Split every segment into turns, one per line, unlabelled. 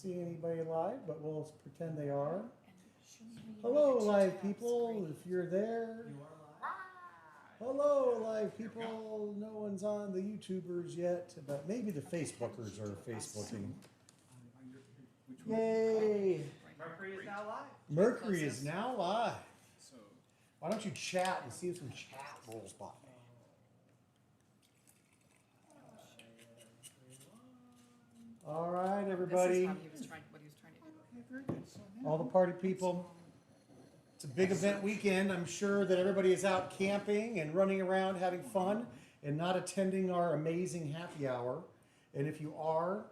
see anybody live, but we'll pretend they are. Hello, live people, if you're there. Hello, live people. No one's on the YouTubers yet, but maybe the Facebookers are Facebooking. Yay!
Mercury is now live.
Mercury is now live. Why don't you chat and see if some chat rolls by? All right, everybody.
This is what he was trying to do.
All the party people. It's a big event weekend. I'm sure that everybody is out camping and running around having fun and not attending our amazing happy hour. And if you are,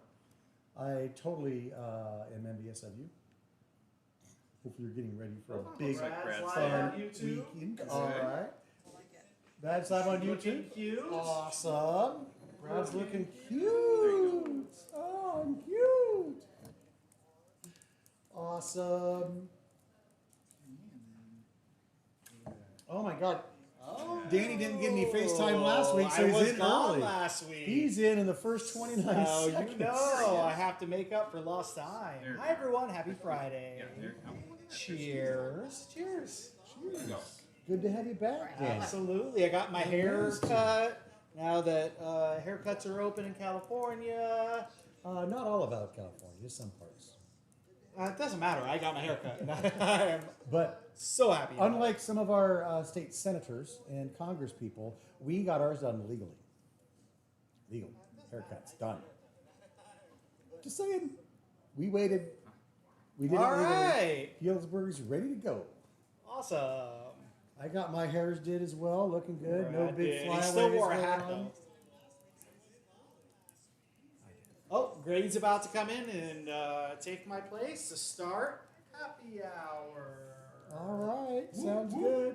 I totally am envious of you. Hopefully you're getting ready for a big, fun weekend. All right. Brad's live on YouTube.
Cute.
Awesome. Brad's looking cute. Oh, I'm cute. Awesome. Oh my God.
Oh.
Danny didn't get any FaceTime last week, so he's in early.
Last week.
He's in the first 29 seconds.
You know, I have to make up for lost time. Hi everyone, happy Friday. Cheers. Cheers.
Cheers. Good to have you back, Danny.
Absolutely. I got my hair cut. Now that haircuts are open in California.
Not all about California, some parts.
It doesn't matter. I got my haircut. I am
But
so happy.
unlike some of our state senators and Congress people, we got ours done legally. Legal. Haircuts done. Just saying. We waited. We did it legally.
Right.
Healdsburg's ready to go.
Awesome.
I got my hairs did as well, looking good. No big flyaways.
He still wore a
going
hat
on.
though. Oh, Grady's about to come in and take my place to start happy hour.
All right, sounds good.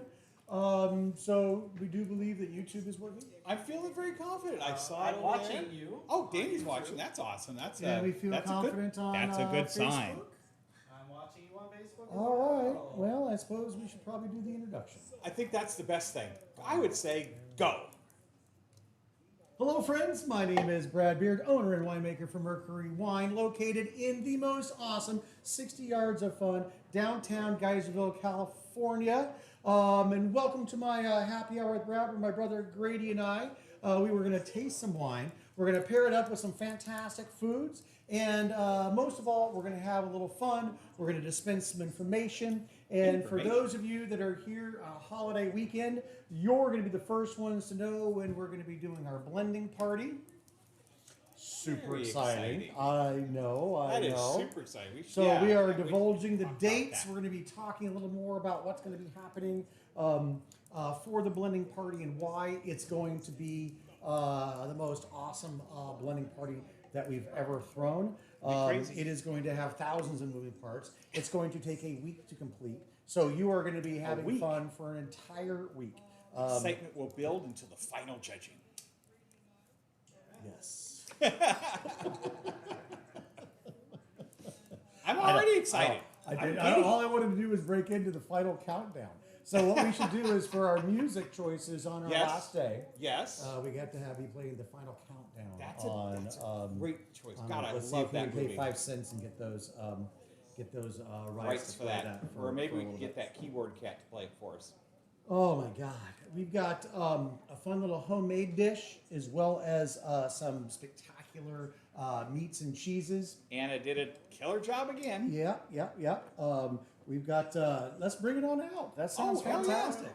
So we do believe that YouTube is working.
I'm feeling very confident. I saw it
I'm
over
watching
there.
you.
Oh, Danny's watching. That's awesome. That's
And we feel
that's
confident on
That's a good sign.
Facebook.
I'm watching you on Facebook.
All right. Well, I suppose we should probably do the introduction.
I think that's the best thing. I would say go.
Hello, friends. My name is Brad Beard, owner and winemaker for Mercury Wine, located in the most awesome 60 yards of fun downtown Geyserville, California. And welcome to my happy hour with Brad, where my brother Grady and I, we were going to taste some wine. We're going to pair it up with some fantastic foods. And most of all, we're going to have a little fun. We're going to dispense some information. And for those of you that are here on a holiday weekend, you're going to be the first ones to know when we're going to be doing our blending party. Super
Very
exciting.
exciting.
I know.
That is super exciting.
So we are divulging the dates. We're going to be talking a little more about what's going to be happening for the blending party and why it's going to be the most awesome blending party that we've ever thrown. It is going to have thousands of moving parts. It's going to take a week to complete. So you are going to be having fun for an entire week.
Excitement will build until the final judging.
Yes.
I'm already excited.
All I wanted to do was break into the final countdown. So what we should do is for our music choices on our last day.
Yes.
We got to have you playing the final countdown.
That's
on,
a great choice.
on-
God, I
let's see
love
if we
that
can
movie.
pay 5 cents and get those rights
Rights
to
for
play
that.
for
Or maybe
for a
we can
little
get
bit.
that keyboard cat to play it for us.
Oh my God, we've got a fun little homemade dish as well as some spectacular meats and cheeses.
Anna did a killer job again.
Yeah. We've got. Let's bring it on out. That sounds
hell yeah.
fantastic.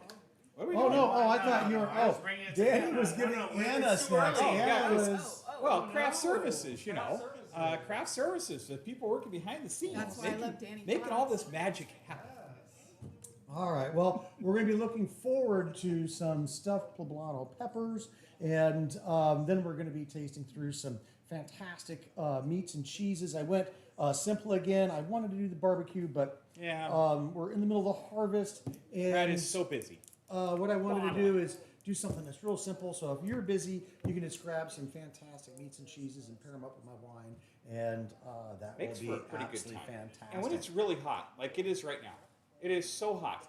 What are we
Oh
doing?
no! Oh, I thought you were.
I was
Oh,
bringing it
Danny
together.
was giving
No, no,
Anna
it's too
snacks.
early.
Anna
Yeah,
was.
Well, craft services, you know. Craft services, the people working behind the scenes.
That's why I love Danny
Making all
Thomas.
this magic happen.
All right. Well, we're going to be looking forward to some stuffed poblano peppers, and then we're going to be tasting through some fantastic meats and cheeses. I went simple again. I wanted to do the barbecue, but
Yeah.
we're in the middle of the harvest, and
Brad is so busy.
what I wanted to do is do something that's real simple. So if you're busy, you can just grab some fantastic meats and cheeses and pair them up with my wine, and that
Makes
will
for a
be
pretty good
absolutely
time.
fantastic.
And when it's really hot, like it is right now, it is so hot.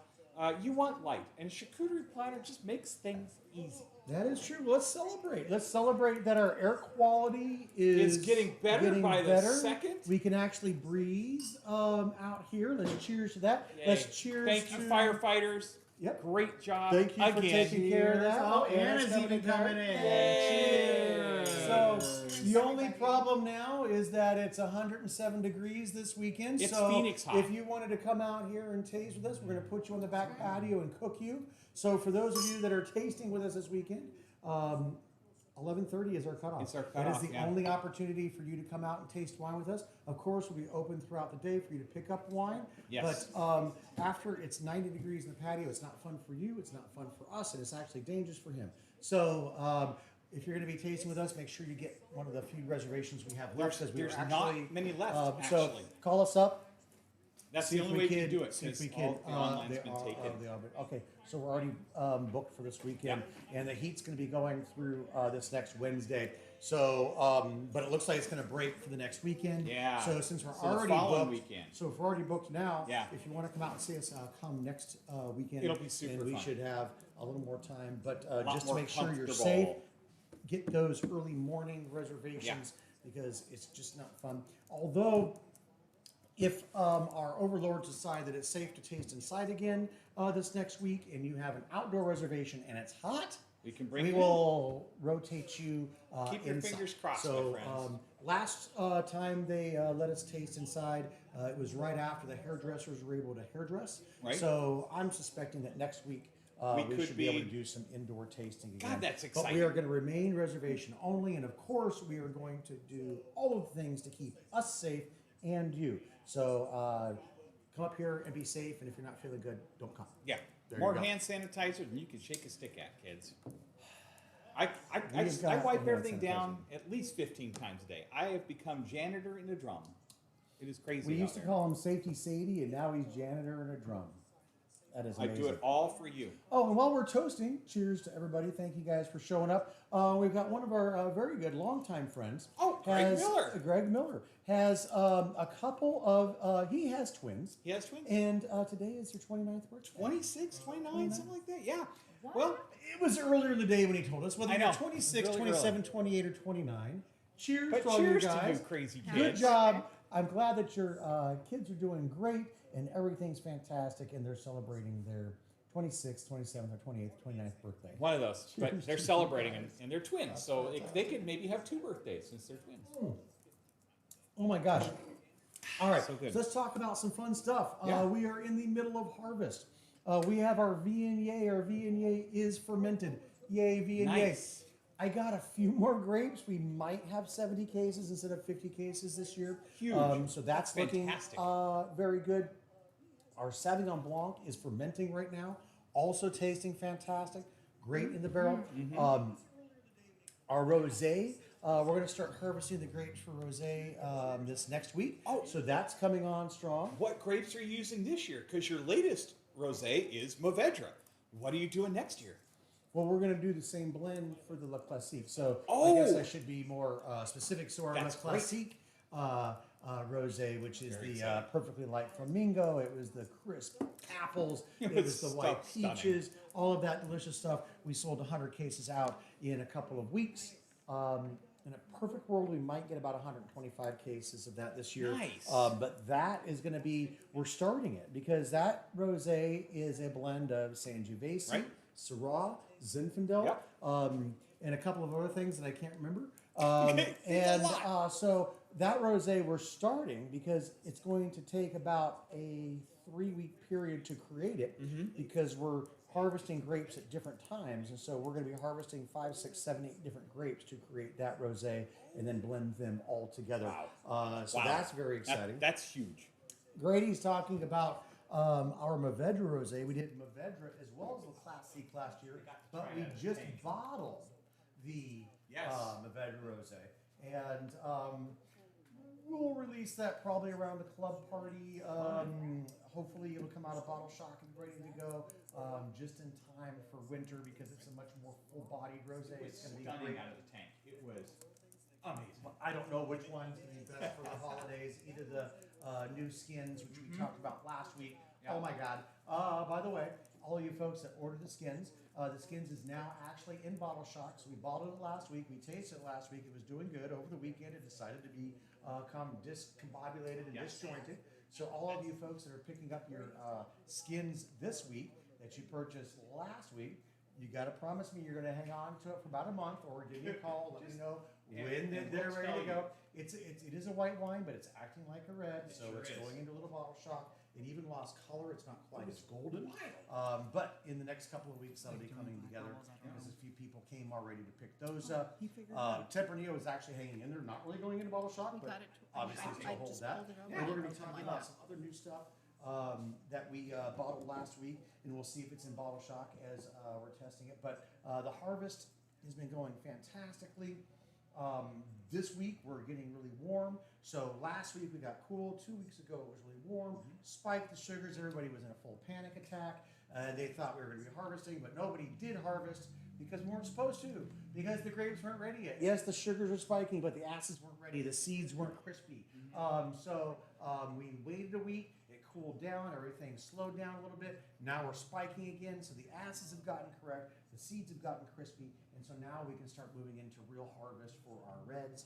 You want light, and charcuterie platter just makes things easy.
That is true. Let's celebrate. Let's celebrate that our air quality is
It's getting better by the second.
We can actually breathe out here. Let's cheers to that.
Yay.
Let's cheers
Thank you,
to
firefighters.
Yep.
Great job.
Thank you for
again.
taking care of that.
Oh,
Anna's
Anna's even coming in.
Yay.
So the only problem now is that it's 107 degrees this weekend.
It's
so
Phoenix hot.
if you wanted to come out here and taste with us, we're going to put you on the back patio and cook you. So for those of you that are tasting with us this weekend, 11:30 is our cutoff.
It's our
That is
cutoff,
the
yeah.
only opportunity for you to come out and taste wine with us. Of course, we'll be open throughout the day for you to pick up wine.
Yes.
But after it's 90 degrees in the patio, it's not fun for you. It's not fun for us, and it's actually dangerous for him. So if you're going to be tasting with us, make sure you get one of the few reservations we have left. because we
There's
were actually,
not many left,
So
actually.
call us up.
That's
See
the
if
only
we
way you
can
can do it,
see if
because
we can.
all the online's
They
been
are-
taken.
they are, but- okay, so we're already booked for this weekend, and the heat's going to be going through this next Wednesday. So, but it looks like it's going to break for the next weekend.
Yeah.
So since we're
So the
already
following
booked,
weekend.
so if we're already booked now,
Yeah.
if you want to come out and see us, come next weekend.
It'll be super
and we
fun.
should have a little more time, but
lot
just to
more
make sure you're
comfortable.
safe, get those early morning reservations because it's just not fun. Although, if our overlords decide that it's safe to taste inside again this next week, and you have an outdoor reservation and it's hot,
We can bring
we
you
will rotate you
Keep your
inside.
fingers crossed,
So
my friends.
last time they let us taste inside, it was right after the hairdressers were able to hairdress.
Right.
So I'm suspecting that next week
We
we
could
should be able
be-
to do some indoor tasting again.
God, that's
But
exciting.
we are going to remain reservation only, and of course we are going to do all of the things to keep us safe and you. So come up here and be safe, and if you're not feeling good, don't come.
Yeah.
There
More
you go.
hand sanitizer than you can shake a stick at, kids. I
We've got
wipe
hand
everything down
sanitizer.
at least 15 times a day. I have become janitor in a drum. It is crazy.
We
out
used to
there.
call him Safety Sadie, and now he's janitor in a drum. That is
I
amazing.
do it all for you.
Oh, and while we're toasting, cheers to everybody. Thank you guys for showing up. We've got one of our very good longtime friends.
Oh, Greg Miller.
Greg Miller has a couple of, he has twins.
He has twins?
And today is their 29th birthday.
26, 29, something like that. Yeah. Well,
It was earlier in the day when he told us, whether
I
you're
know.
26,
Really
27, 28, or 29. Cheers
but
to all
cheers
you
to
guys.
you crazy kids.
Good job. I'm glad that your kids are doing great and everything's fantastic and they're celebrating their 26th, 27th, or 28th, 29th birthday.
One of those. But
Cheers
they're
to you
celebrating,
guys.
and they're twins. So they could maybe have 2 birthdays since they're twins.
Oh my gosh. All right,
So good.
let's talk about some fun stuff.
Yeah.
We are in the middle of harvest. We have our Viognier. Our Viognier is fermented. Yay, Viognier.
Nice.
I got a few more grapes. We might have 70 cases instead of 50 cases this year.
Huge.
So that's looking
Fantastic.
very good. Our Sauvignon Blanc is fermenting right now. Also tasting fantastic. Great in the barrel.
Mm-hmm.
Our rosé, we're going to start harvesting the grapes for rosé this next week.
Oh.
So that's coming on strong.
What grapes are you using this year? Because your latest rosé is Mourvedre. What are you doing next year?
Well, we're going to do the same blend for the La Classique. So I
Oh.
guess I should be more specific. So our La
That's great.
Classique rosé, which is
Very
the
exciting.
perfectly light flamingo. It was the crisp apples.
It
It
was
was the white
stunning.
peaches. All of that delicious stuff. We sold 100 cases out in a couple of weeks. In a perfect world, we might get about 125 cases of that this year.
Nice.
But that is going to be, we're starting it because that rosé is a blend of Sangiovese,
Right.
Syrah, Zinfandel,
Yep.
and a couple of other things that I can't remember.
It's a
And
lot.
so that rosé we're starting because it's going to take about a 3-week period to create it
Mm-hmm.
because we're harvesting grapes at different times. And so we're going to be harvesting 5, 6, 7, 8 different grapes to create that rosé and then blend them all together. So
Wow.
that's very
That-
exciting.
that's huge.
Grady's talking about our Mourvedre rosé. We did Mourvedre as well as the Classique last year, but we just bottled the
Yes.
Mourvedre rosé, and we'll release that probably around the club party. Hopefully, it'll come out of bottle shock and ready to go just in time for winter because it's a much more full-bodied rosé. It's going to be great.
out of the tank. It was amazing.
I don't know which one's going to be best for the holidays. Either the new skins, which we talked about last week, Oh my God. By the way, all you folks that ordered the skins is now actually in bottle shock. So we bottled it last week. We tasted it last week. It was doing good. Over the weekend, it decided to be discombobulated and disjointed. So all of you folks that are picking up your skins this week that you purchased last week, you got to promise me you're going to hang on to it for about a month, or give me a call, let me know when they're ready to go. It is a white wine, but it's acting like a red, so
sure
it's
is.
going into a little bottle shock. It even lost color. It's not quite as golden. But in the next couple of weeks, that'll be coming together because a few people came already to pick those up.
He figured it out.
Tempranillo is actually hanging in there, not really going into bottle shock,
We
but
got it.
obviously
I
still hold
just
that.
pulled it over.
And we're going to be
Open
talking
my
about
mouth.
some other new stuff that we bottled last week, and we'll see if it's in bottle shock as we're testing it. But the harvest has been going fantastically. This week we're getting really warm. So last week we got cool. 2 weeks ago it was really warm. Spiked the sugars. Everybody was in a full panic attack. They thought we were going to be harvesting, but nobody did harvest because we weren't supposed to, because the grapes weren't ready yet. Yes, the sugars were spiking, but the acids weren't ready. The seeds weren't crispy. So we waited a week. It cooled down. Everything slowed down a little bit. Now we're spiking again. So the acids have gotten correct. The seeds have gotten crispy. And so now we can start moving into real harvest for our reds,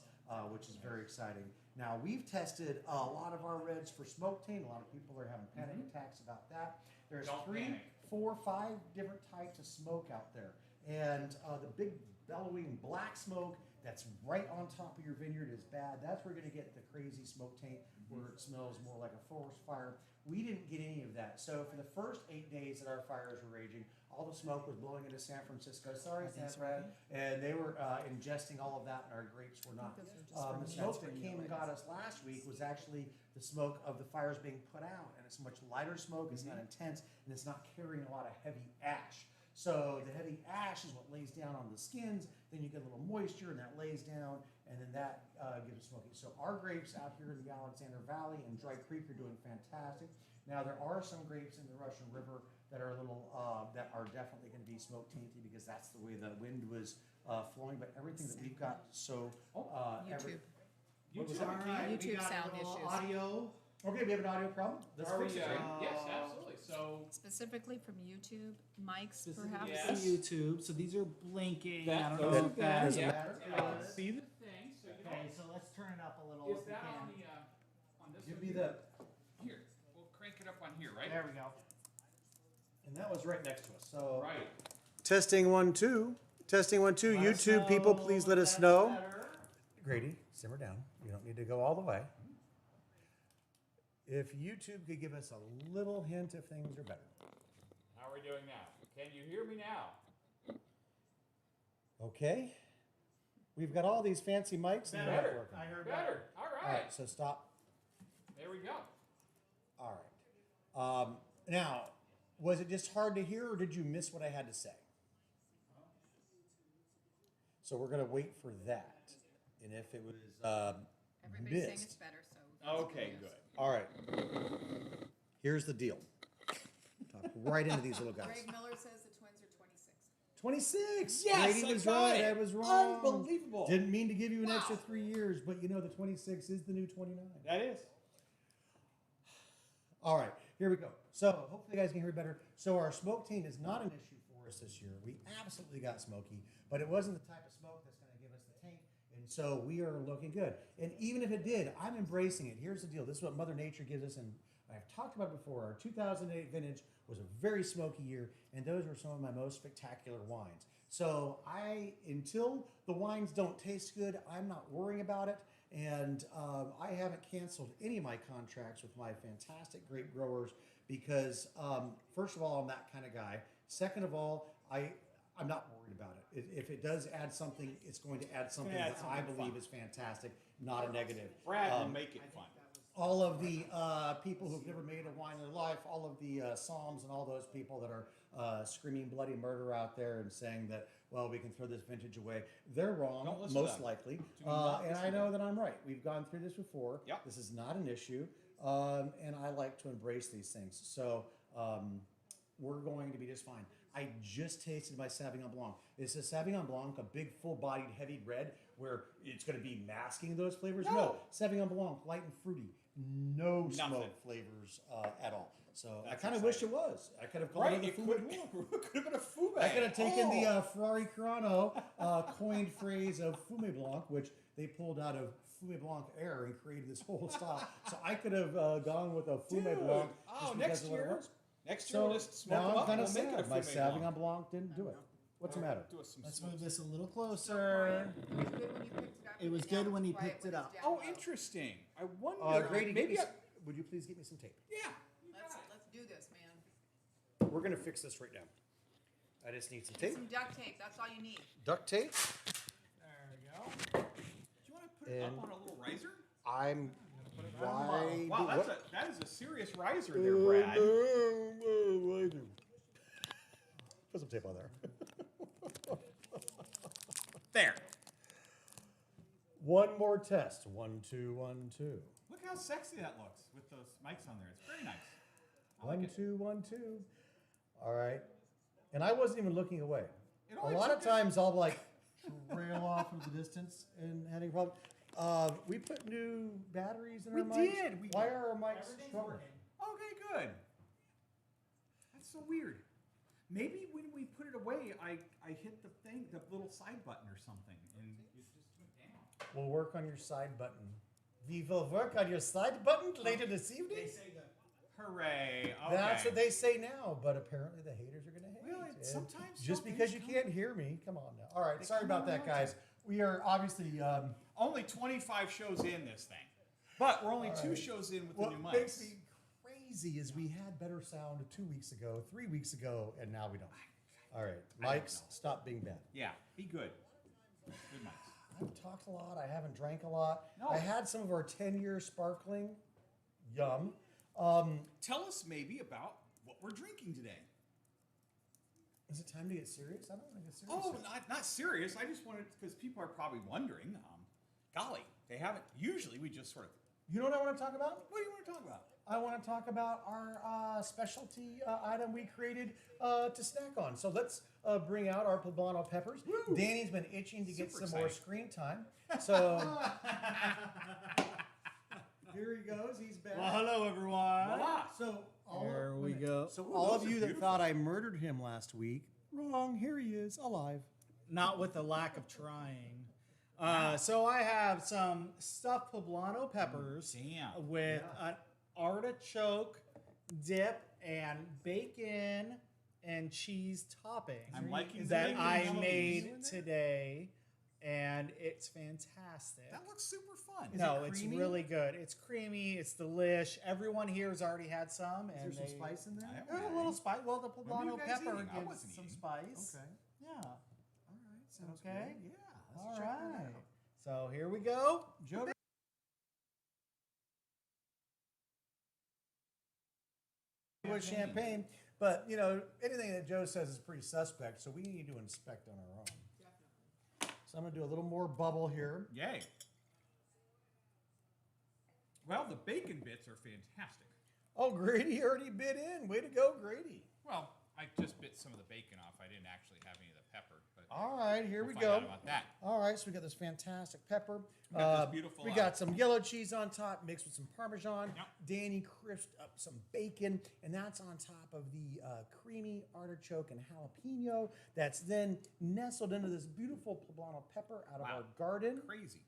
which is very exciting. Now we've tested a lot of our reds for smoke taint. A lot of people are having panic attacks about that. There's
Don't
3,
panic.
4, 5 different types of smoke out there. And the big bellowing black smoke that's right on top of your vineyard is bad. That's where you're going to get the crazy smoke taint where it smells more like a forest fire. We didn't get any of that. So for the first 8 days that our fires were raging, all the smoke was blowing into San Francisco. Sorry, San Fran. And they were ingesting all of that, and our grapes were not. The smoke that came and got us last week was actually the smoke of the fires being put out. And it's much lighter smoke, it's not intense, and it's not carrying a lot of heavy ash. So the heavy ash is what lays down on the skins. Then you get a little moisture, and that lays down, and then that gives it smoky. So our grapes out here in the Alexander Valley and Dry Creek are doing fantastic. Now there are some grapes in the Russian River that are a little that are definitely going to be smoke tainted because that's the way the wind was flowing. But everything that we've got, so
YouTube.
What was
All
that?
right, we
YouTube
got
sound
a little
issues.
audio.
Okay, we have an audio problem. Let's
Are
fix
we,
it.
yes, absolutely. So
Specifically from YouTube, mics
Specifically
perhaps.
Yes.
from YouTube. So these are blinking.
That-
I don't
those
know
are
if that is
good.
good.
Yeah.
see the thing. So you
Okay, so let's turn it up a little
know,
if
is
we
that
can.
on the on this
Give
one?
me the,
Here, we'll crank it up on here, right?
There we go.
and that was right next to us. So
Right.
testing 1 2, testing 1 2.
Let us
YouTube people,
know
please
if
let us
that's
know.
better.
Grady, simmer down. You don't need to go all the way. If YouTube could give us a little hint if things are better.
How are we doing now? Can you hear me now?
Okay. We've got all these fancy mics and they're not
Better.
working.
I heard
Better. All
All
right.
right, so stop.
There we go.
All right. Now, was it just hard to hear or did you miss what I had to say? So we're going to wait for that. And if it was
Everybody's saying it's
missed.
better, so. that's
Okay,
news.
good.
All right. Here's the deal. Talk right into these little guys.
Greg Miller says the twins are 26.
26.
Yes,
Grady
I
was
got
right.
it.
I was wrong.
Unbelievable.
Didn't mean to give you an
Wow.
extra 3 years, but you know the 26 is the new 29.
That is.
All right, here we go. So hopefully you guys can hear me better. So our smoke taint is not an issue for us this year. We absolutely got smoky, but it wasn't the type of smoke that's going to give us the taint. And so we are looking good. And even if it did, I'm embracing it. Here's the deal. This is what Mother Nature gives us. And I've talked about it before. Our 2008 vintage was a very smoky year. And those were some of my most spectacular wines. So until the wines don't taste good, I'm not worrying about it. And I haven't canceled any of my contracts with my fantastic grape growers because, first of all, I'm that kind of guy. Second of all, I'm not worried about it. If it does add something, it's going to add something
add
that I
something
believe
fun.
is fantastic, not a negative.
Brad will make it fun.
All of the people who've never made a wine in their life, all of the Psalms and all those people that are screaming bloody murder out there and saying that, well, we can throw this vintage away. They're wrong,
Don't listen to
most
them.
likely.
Do not
And
listen
I
to
know
them.
that I'm right. We've gone through this before.
Yep.
This is not an issue. And I like to embrace these things. So we're going to be just fine. I just tasted my Sauvignon Blanc. It's a Sauvignon Blanc, a big, full-bodied, heavy red, where it's going to be masking those flavors. No. Sauvignon Blanc, light and fruity. No smoke
Nothing.
flavors at all. So I
That's
kind of wish it
exciting.
was. I could have called
Right,
it a
it
Fume
could,
Blanc.
could have been a Fube.
I could have taken the Ferrari Carano coined phrase of Fume Blanc, which they pulled out of Fume Blanc air and created this whole style. So I could have gone with a Fume
Dude.
Blanc
Oh,
just because
next
of what it
year.
was.
Next year,
So
we'll just smoke
now
them
I'm
up
kind
and
of
we'll make it a
sad. My
Fube
Sauvignon
Blanc.
Blanc didn't do it. What's the matter?
Do us some
Let's
smoke.
move this a little
It
closer.
was good when you picked it up.
It was
and
good
now
when
it's
he
quiet
picked
when
it
it's
up.
down
Oh,
low.
interesting. I wonder.
Grady,
maybe.
would you please get me some tape?
Yeah.
Let's do this, man.
We're going to fix this right now. I just need some
Get
tape.
some duct tape. That's all you need.
Duct tape.
There we go.
Do you want to put it
And-
up on a little riser?
I'm.
Why?
Wow, that is a serious riser there, Brad.
Put some tape on there.
There.
One more test. 1, 2, 1, 2.
Look how sexy that looks with those mics on there. It's very nice. I
1,
like it.
2, 1, 2. All right. And I wasn't even looking away.
It
A
only
lot
took
of times I'll like trail off into the distance and having problems. We put new batteries in
We
our mics.
did.
Why are our mics
Everything's
struggling?
working.
Okay, good. That's so weird. Maybe when we put it away, I hit the thing, the little side button or something, and it just went down.
We'll work on your side button. We will work on your side button later this evening.
They say that.
Hooray! Okay.
That's what they say now, but apparently the haters are going to hate.
Well,
And
sometimes
just
some
because you
things
can't hear me, come on now. All right,
They
sorry
come
about that,
around
guys. We are obviously
Only 25 shows in this thing, but we're only
All
2
right.
shows in with
what
the new mics.
makes me crazy is we had better sound 2 weeks ago, 3 weeks ago, and now we don't. All right,
I don't
mics,
know.
stop being bad.
Yeah, be good. Good mics.
I haven't talked a lot. I haven't drank a lot.
No.
I had some of our 10-year sparkling. Yum.
Tell us maybe about what we're drinking today.
Is it time to get serious? I don't want to get serious.
Oh, not serious. I just wanted, because people are probably wondering. Golly, they haven't. Usually we just sort of.
You know what I want to talk about?
What do you want to talk about?
I want to talk about our specialty item we created to snack on. So let's bring out our poblano peppers.
Woo!
Danny's been itching to get
Super
some more
exciting.
screen time. So here he goes. He's back.
Well, hello everyone.
Voila.
So
There we go.
So
Ooh,
all
those
of
are
you that
beautiful.
thought I murdered him last week, wrong. Here he is, alive.
Not with the lack of trying. So I have some stuffed poblano peppers
Damn.
with an artichoke dip and bacon and cheese topping
I'm liking
that
bacon
I
and
made
cheese.
today, and it's fantastic.
That looks super fun.
Is
No,
it
it's
creamy?
really good. It's creamy. It's delish. Everyone here has already had some,
Is
and
there some
they-
spice in there?
I haven't
There's a
had
little
any.
spice. Well, the
What were
poblano
you guys
pepper
eating? I
gives
wasn't
some
eating.
spice.
Okay.
Yeah.
All right. Sounds
Okay.
good. Yeah.
All
Let's check that
right.
out.
So here we go.
Joe. With champagne, but you know anything that Joe says is pretty suspect, so we need to inspect on our own. So I'm gonna do a little more bubble here.
Yay. Well, the bacon bits are fantastic.
Oh, Grady already bit in. Way to go, Grady.
Well, I just bit some of the bacon off. I didn't actually have any of the pepper, but
All right, here
we'll
we
find
go.
out about that.
All right, so we got this fantastic pepper.
We got this beautiful,
We got some yellow cheese on top, mixed with some Parmesan.
Yep.
Danny crisped up some bacon, and that's on top of the creamy artichoke and jalapeno. That's then nestled into this beautiful poblano pepper out of
Wow.
our garden.
Crazy.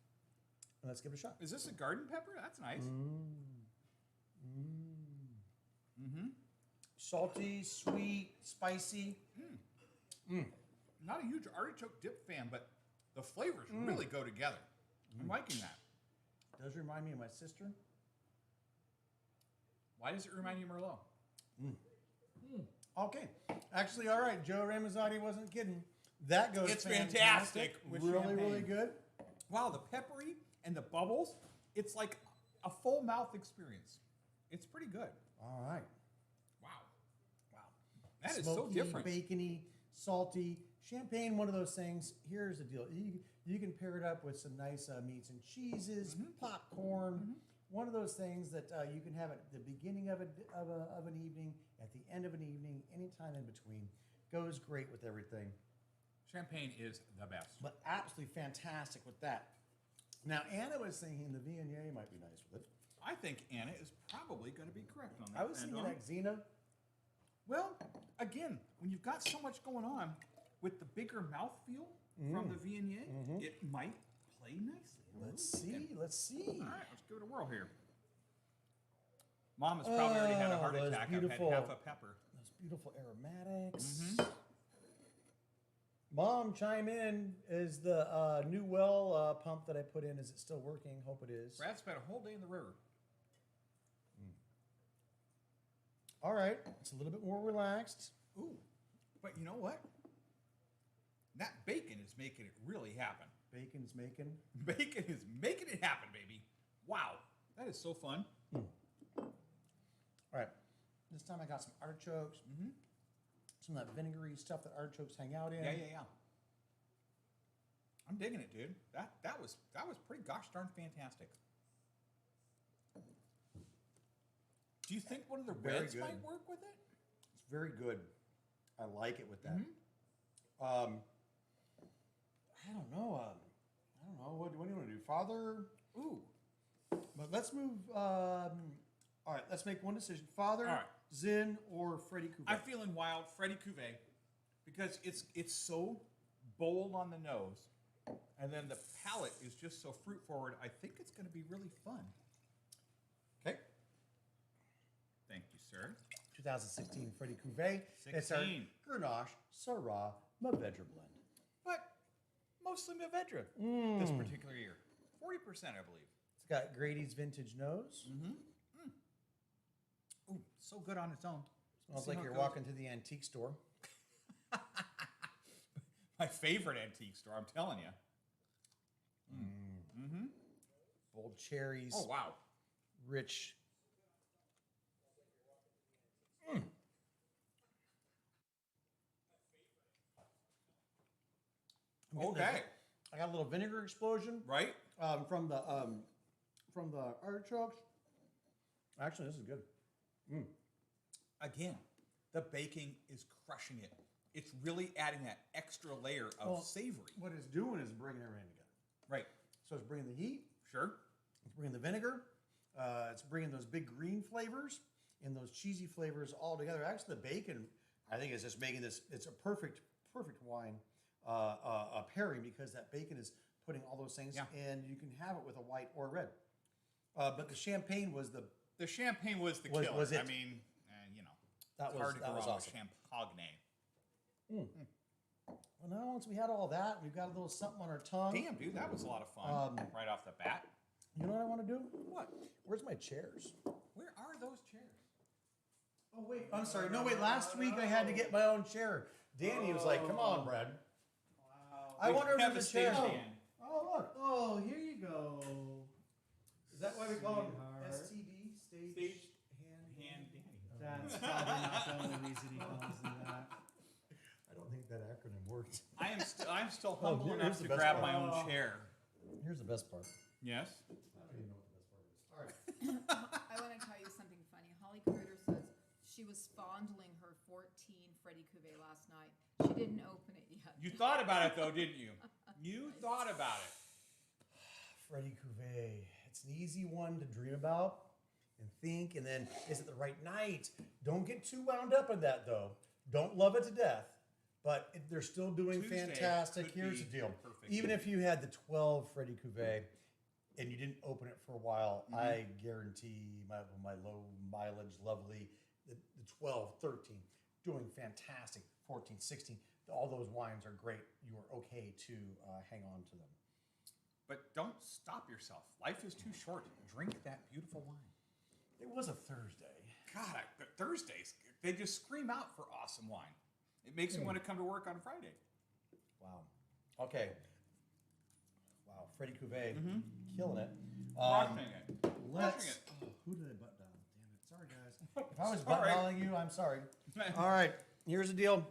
And let's give it a shot.
Is this a garden pepper? That's nice.
Salty, sweet, spicy.
Not a huge artichoke dip fan, but the flavors really go together. I'm liking that.
Does remind me of my sister.
Why does it remind you of Merlot?
Okay, actually, all right. Joe Ramazzotti wasn't kidding. That goes.
It's fantastic with
Really,
champagne.
really good.
Wow, the peppery and the bubbles, it's like a full mouth experience. It's pretty good.
All right.
Wow. Wow. That is so
Smoky,
different.
bacony, salty. Champagne, one of those things. Here's the deal. You can pair it up with some nice meats and cheeses, popcorn. One of those things that you can have at the beginning of an evening, at the end of an evening, anytime in between. Goes great with everything.
Champagne is the best.
But absolutely fantastic with that. Now, Anna was thinking the Viognier might be nice with it.
I think Anna is probably going to be correct on that.
I was thinking that Xena.
Well, again, when you've got so much going on with the bigger mouthfeel from the Viognier, it might play nicely.
Let's see. Let's see.
All right, let's give it a whirl here. Mom has probably already had a heart
those
attack.
beautiful-
I've had half a pepper.
Those beautiful aromatics. Mom, chime in. Is the new well pump that I put in, is it still working? Hope it is.
Brad spent a whole day in the river.
All right. It's a little bit more relaxed.
Ooh, but you know what? That bacon is making it really happen.
Bacon's making.
Bacon is making it happen, baby. Wow, that is so fun.
All right. This time I got some artichokes. Some of that vinegary stuff that artichokes hang out in.
Yeah. I'm digging it, dude. That was pretty gosh darn fantastic. Do you think one of the
Very
reds
good.
might work with it?
It's very good. I like it with that. I don't know. What do you want to do, Father?
Ooh.
But let's move. All right, let's make one decision: Father,
All right.
Zin, or Freddy Cooper.
I'm feeling wild, Freddy Cuvée, because it's so bold on the nose, and then the palate is just so fruit forward. I think it's going to be really fun.
Okay.
Thank you, sir.
2016 Freddy Cuvée. It's our
16.
Grenache Syrah Mourvedre blend.
But mostly Mourvedre this particular year. 40%, I believe.
It's got Grady's vintage nose.
Ooh, so good on its own.
Smells
See
like
how it
you're
goes?
walking to the antique store.
My favorite antique store, I'm telling you.
Bold cherries.
Oh, wow.
Rich. I'm getting
Okay.
I got a little vinegar explosion
Right?
from the artichokes. Actually, this is good.
Again, the baking is crushing it. It's really adding that extra layer of savory.
What it's doing is bringing everything together.
Right.
So it's bringing the heat,
Sure.
it's bringing the vinegar, it's bringing those big green flavors and those cheesy flavors all together. Actually, the bacon, I think, is just making this. It's a perfect wine pairing because that bacon is putting all those things,
Yeah.
and you can have it with a white or red. But the champagne was the
The champagne was the
Was-
killer.
was it-
I mean, you know,
that
it's
was
hard to
that
go
was
wrong
awesome.
with champagne.
Well, now once we had all that, we've got a little something on our tongue.
Damn, dude, that was a lot of fun right off the bat.
You know what I want to do?
What?
Where's my chairs?
Where are those chairs?
Oh wait, I'm sorry. No wait. Last week I had to get my own chair. Danny was like, "Come on, Brad."
Wow.
I wonder if
have
there's a
a
chair.
stage stand.
Oh look.
Oh, here you go.
Is that why we call them
Sweetheart.
STD? Stage hand.
Hand Danny.
That's probably not the only reason he calls me that.
I don't think that acronym worked.
I'm still
Oh,
humble
here's
enough
the
to
best
grab
part.
my own chair.
Here's the best part.
Yes.
I don't even know what the best part is. All right.
I want to tell you something funny. Holly Critter says she was fondling her 14 Freddy Cuvée last night. She didn't open it yet.
You thought about it though, didn't you? You thought about it.
Freddy Cuvée. It's an easy one to dream about and think, and then is it the right night? Don't get too wound up in that though. Don't love it to death, but they're still doing
Tuesday
fantastic.
could
Here's
be
the deal:
perfect.
even if you had the 12 Freddy Cuvée and you didn't open it for a while, I guarantee my low mileage, lovely, the 12, 13, doing fantastic. 14, 16, all those wines are great. You are okay to hang on to them.
But don't stop yourself. Life is too short. Drink that beautiful wine.
It was a Thursday.
God, Thursdays, they just scream out for awesome wine. It makes me want to come to work on Friday.
Wow. Okay. Wow, Freddy Cuvée, killing it.
Crushing it.
Let's.
Crushing it.
Oh, who did I butt down? Damn it! Sorry, guys. If I was
Sorry.
butt dialing you, I'm sorry. All right, here's the deal.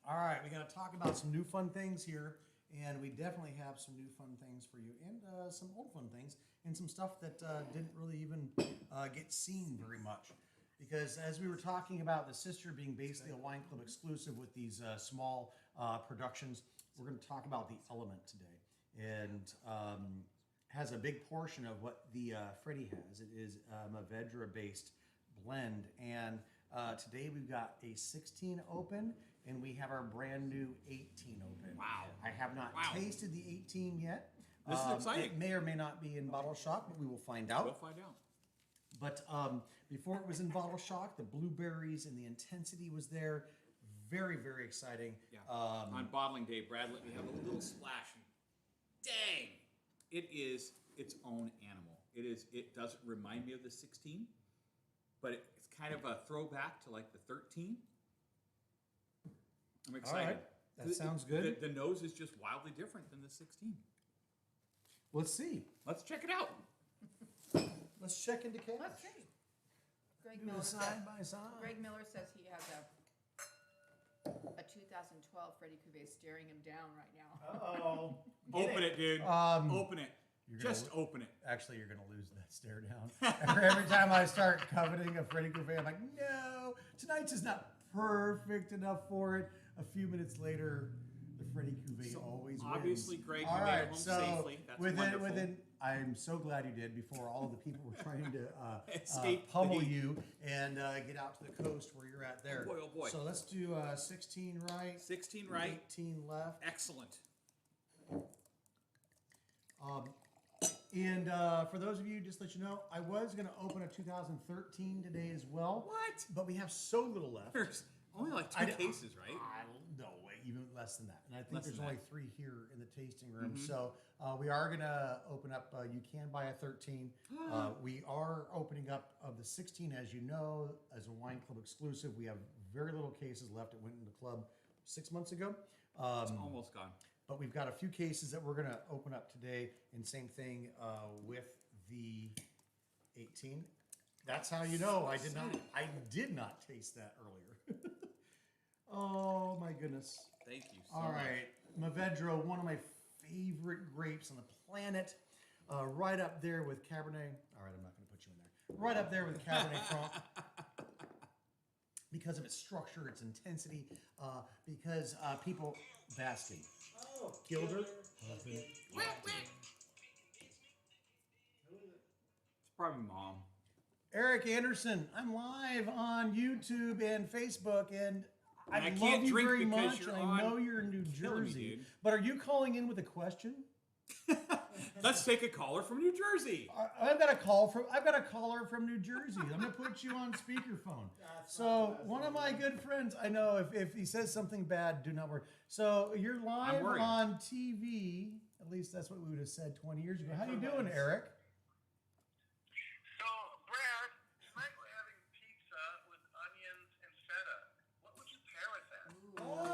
All right, we got to talk about some new fun things here, and we definitely have some new fun things for you, and some old fun things, and some stuff that didn't really even get seen very much. Because as we were talking about the Sister being basically a wine club exclusive with these small productions, we're going to talk about the Element today, and has a big portion of what the Freddy has. It is Mourvedre based blend. And today we've got a 16 open, and we have our brand new 18 open.
Wow.
I have not
Wow.
tasted the 18 yet.
This is exciting.
It may or may not be in bottle shock, but we will find out.
We'll find out.
But before it was in bottle shock, the blueberries and the intensity was there. Very, very exciting.
Yeah. On bottling day, Brad let me have a little splash. And dang! It is its own animal. It doesn't remind me of the 16, but it's kind of a throwback to like the 13. I'm excited.
All right. That sounds good.
The nose is just wildly different than the 16.
Let's see.
Let's check it out.
Let's check into cash.
Let's see. Greg
Do
Miller,
a side by side.
Greg Miller says he has a 2012 Freddie Cuvée staring him down right now.
Uh-oh.
Open it, dude.
Um,
Open it.
you're gonna
Just open it.
Actually, you're going to lose that stare down. Every time I start coveting a Freddie Cuvée, I'm like, no, tonight's is not perfect enough for it. A few minutes later, the Freddie Cuvée always wins.
Obviously, Greg,
All
you made
right,
it home
so
safely. That's wonderful.
I'm so glad you did before all of the people were trying to
Escape the
pummel
heat.
you and get out to the coast where you're at there.
Oh boy, oh boy.
So let's do 16 right,
16 right.
18 left.
Excellent.
And for those of you, just to let you know, I was going to open a 2013 today as well.
What?
But we have so little left.
There's only like two cases, right?
No way, even less than that. And I think
Less
there's
than
only
that.
3 here in the tasting room. So we are going to open up, you can buy a 13. We are opening up of the 16, as you know, as a wine club exclusive. We have very little cases left. It went into the club 6 months ago.
It's almost gone.
But we've got a few cases that we're going to open up today. And same thing with the 18. That's how you know I did not taste that earlier. Oh my goodness.
Thank you so
All
much.
right, Movedro, one of my favorite grapes on the planet. Right up there with Cabernet. All right, I'm not going to put you in there. Right up there with Cabernet Franc. Because of its structure, its intensity, because people basking.
Oh,
Gilder.
It's probably Mom.
Eric Anderson, I'm live on YouTube and Facebook, and I
I
love
can't
you
drink
very
because
much.
you're
I
on
know you're in New
killing me,
Jersey,
dude.
but are you calling in with a question?
Let's take a caller from New Jersey.
I've got a caller from New Jersey. I'm gonna put you on speakerphone. So one of my good friends, I know if he says something bad, do not worry. So you're live
worried.
on TV. At least that's what we would have said 20 years ago. How you doing, Eric?
So, Brad, tonight we're having pizza with onions and feta. What would you pair with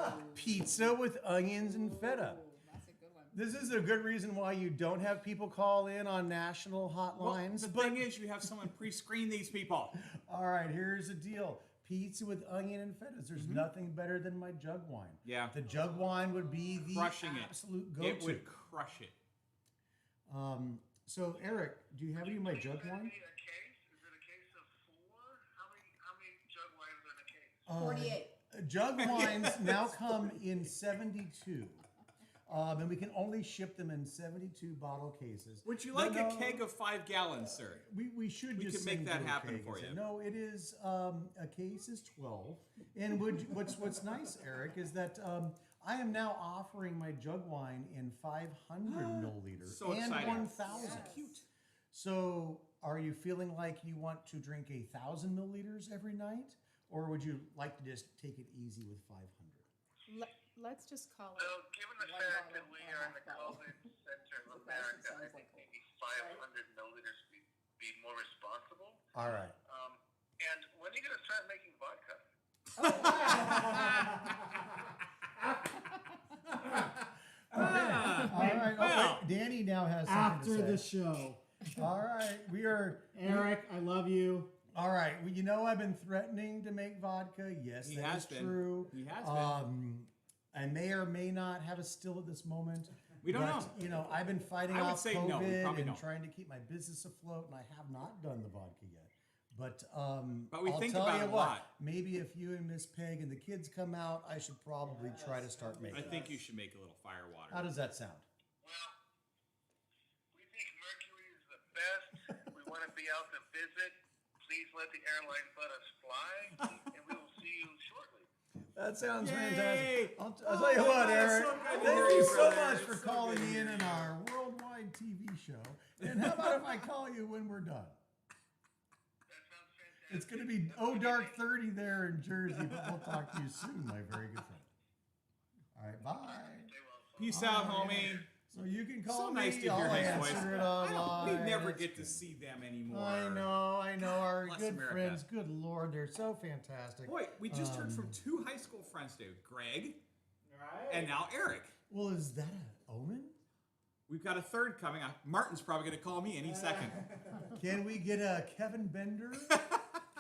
that?
Pizza with onions and feta.
Ooh, that's a good one.
This is a good reason why you don't have people call in on national
Well,
hotlines.
the
but
thing is, you have someone pre-screen these people.
all right, here's the deal. Pizza with onion and feta. There's nothing better than my jug wine.
Yeah.
The jug wine would be the
Crushing it.
absolute go-to.
It would crush it.
So Eric, do you have any of my jug wine?
Is it a case? Is it a case of 4? How many jug wines are in a case?
48.
Jug wines now come in 72. And we can only ship them in 72 bottle cases.
Would you
No,
like
no,
a keg of 5 gallons, sir?
We should
We
just
could make
send
that
you a
happen
keg
for
and say,
you.
No, it is a case is 12. And what's nice, Eric, is that I am now offering my jug wine in 500 milliliter
So
and
exciting.
1,000.
Yes.
Cute.
So, are you feeling like you want to drink 1,000 milliliters every night, or would you like to just take it easy with 500?
Let's just call it.
Well, given the
one
fact
bottle
that we
and a
are in the
half bottle.
COVID center of
That actually
America, I
sounds
think
like
maybe 500 milliliters would be more responsible.
All right.
And when are you going to start making vodka?
All right.
well.
Okay. Danny now has something
After
to
the
say.
show.
All right. We are.
Eric, I love you.
All right. Well, you know I've been threatening to make vodka. Yes,
He
that
has
is
been.
true.
He has been.
I may or may not have a still at this moment.
We don't
but,
know.
You know, I've been fighting
I would
off
say
COVID
no, we probably
and
don't.
trying to keep my business afloat, and I have not done the vodka yet. But
we
I'll
think
tell
about
you
it a
what,
lot.
maybe if you and Miss Peg and the kids come out, I should probably try to start making
I
it.
think you should make a little fire water.
How does that sound?
Well, we think Mercury is the best. We want to be out to visit. Please let the airline let us fly, and we will see you shortly.
That sounds
Yay!
fantastic. I'll
Oh
tell you
my
what,
God, it's
Eric.
so good to
Thank
hear
you
you,
so
brother.
much
It's
for
so
calling
good to hear
in
you.
our worldwide TV show. And how about if I call you when we're done?
That sounds fantastic.
It's going to be dark 30 there in Jersey, but we'll talk to you soon, my very good friend. All right, bye.
Stay well, folks.
Peace out, homie.
So you can call
So
me.
nice to hear
I'll
his voice.
answer it
We
online.
never
It's
get to
good.
see them anymore.
I know. Our
bless
good
America.
friends. Good Lord, they're so fantastic.
Boy, we just heard from 2 high school friends today, Greg
Right.
and now Eric.
Well, is that an omen?
We've got a third coming. Martin's probably going to call me any second.
Can we get a Kevin Bender?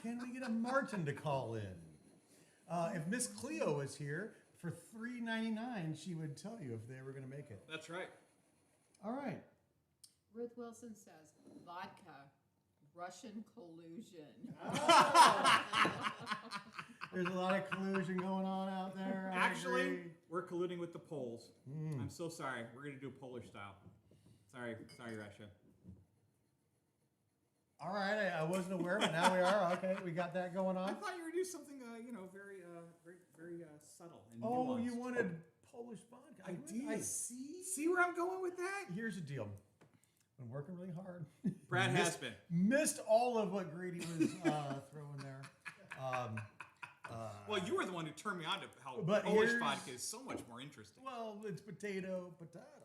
Can we get a Martin to call in? If Miss Cleo was here for $3.99, she would tell you if they were going to make it.
That's right.
All right.
Ruth Wilson says, vodka, Russian collusion.
There's a lot of collusion going on out there. I
Actually,
agree.
we're colluding with the Poles. I'm so sorry. We're going to do Polish style. Sorry, Russia.
All right. I wasn't aware, but now we are. Okay, we got that going
I
on.
thought you were going to do something, very subtle and
Oh,
nuanced.
you wanted Polish vodka.
I did.
I see.
See where I'm going with that?
Here's the deal. Been working really hard.
Brad has been.
Missed all of what Grady was throwing there.
Well, you were the one who turned me on to how
But
Polish
here's-
vodka is so much more interesting.
Well, it's potato.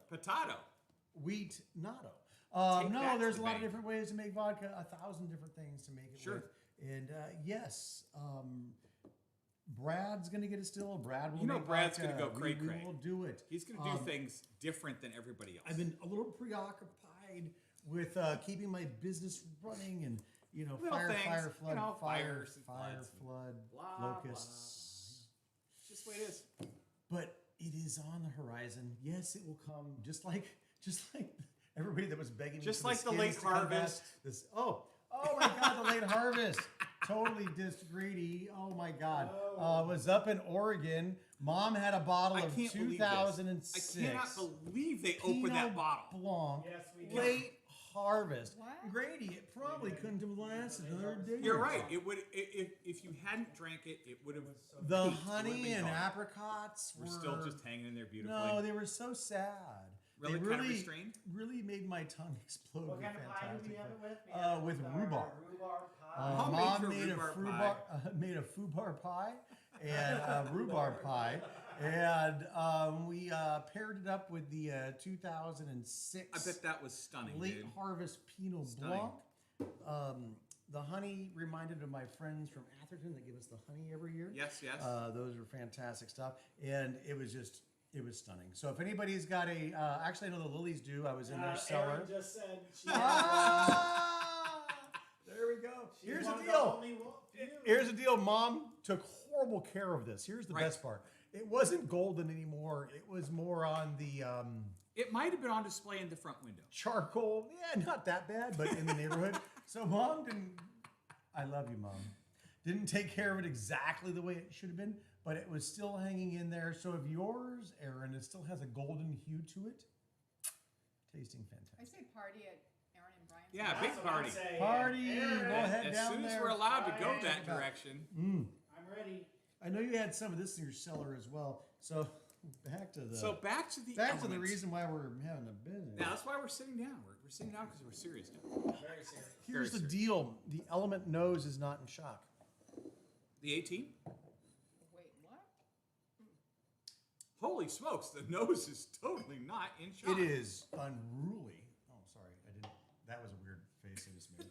Potato.
Wheat, natto.
Take
No,
that to
there's
the
a lot of
bank.
different ways to make vodka. 1,000 different things to make it
Sure.
with. And yes, Brad's gonna get a still. Brad will.
You know
make
Brad's
vodka.
gonna go cray
We
cray.
will do it.
He's going to do things different than everybody else.
I've been a little preoccupied with keeping my business running and
Little
fire,
things,
flood, fire,
fires and
fire,
floods and
flood,
blah,
locusts.
It's just the way it is.
But it is on the horizon. Yes, it will come. Just like everybody that was begging me.
Just
for
like the
skins
late
to come back.
harvest.
Oh my God, the late harvest. Totally dissed Greedy. Oh my God. Was up in Oregon. Mom had a bottle
I
of
can't believe
2006.
this. I cannot believe they opened that
Pinot
bottle.
Blanc.
Yes, we did.
Late harvest.
What?
Grady, it probably couldn't have lasted another day.
You're
or
right.
two.
It would if you hadn't drank it, it would have.
The
peaked. It would've
honey
been
and
gone.
apricots
We're
were
still just hanging in there beautifully.
No, they were so sad.
Really
they
kind of
really,
restrained?
really made my tongue explode.
What
with
kind of pie do we
fantastic
have it
fun.
with? We have it
With
our
rhubarb.
Rhubarb pie.
I'll make
Mom
you a
made a
rhubarb
foobar, made a foobar pie and a rhubarb pie, and we paired it up with the 2006.
I bet that was stunning,
late
dude.
harvest Pinot
Stunning.
Blanc. The honey reminded of my friends from Atherton that give us the honey every year.
Yes, yes.
Those are fantastic stuff, and it was stunning. So if anybody's got a, actually I know the Lilies do. I was in their cellar.
Erin just said she
There we go. Here's the
wanted
deal.
only few.
Here's the deal. Mom took horrible care of this. Here's the
Right.
best part. It wasn't golden anymore. It was more on the
It might have been on display in the front window.
charcoal. Yeah, not that bad, but in the neighborhood. So Mom didn't. I love you, Mom. Didn't take care of it exactly the way it should have been, but it was still hanging in there. So if yours, Aaron, it still has a golden hue to it, tasting
I
fantastic.
say party at Aaron and Brian's.
Yeah,
house.
big
That's what I'm
party.
saying.
Party.
Erin,
Go ahead
As
down
soon as
there.
we're allowed to go
Right.
that direction.
I'm ready.
I know you had some of this in your cellar as well. So back to the
So back to the
back to the
elements.
reason why we're having a business.
Yeah, that's why we're sitting down. We're sitting down because we're serious now.
Very serious.
Here's the
serious.
deal: the element nose is not in shock.
The 18?
Wait, what?
Holy smokes, the nose is totally not in shock.
It is unruly. Oh, sorry, I didn't. That was a weird face I just made.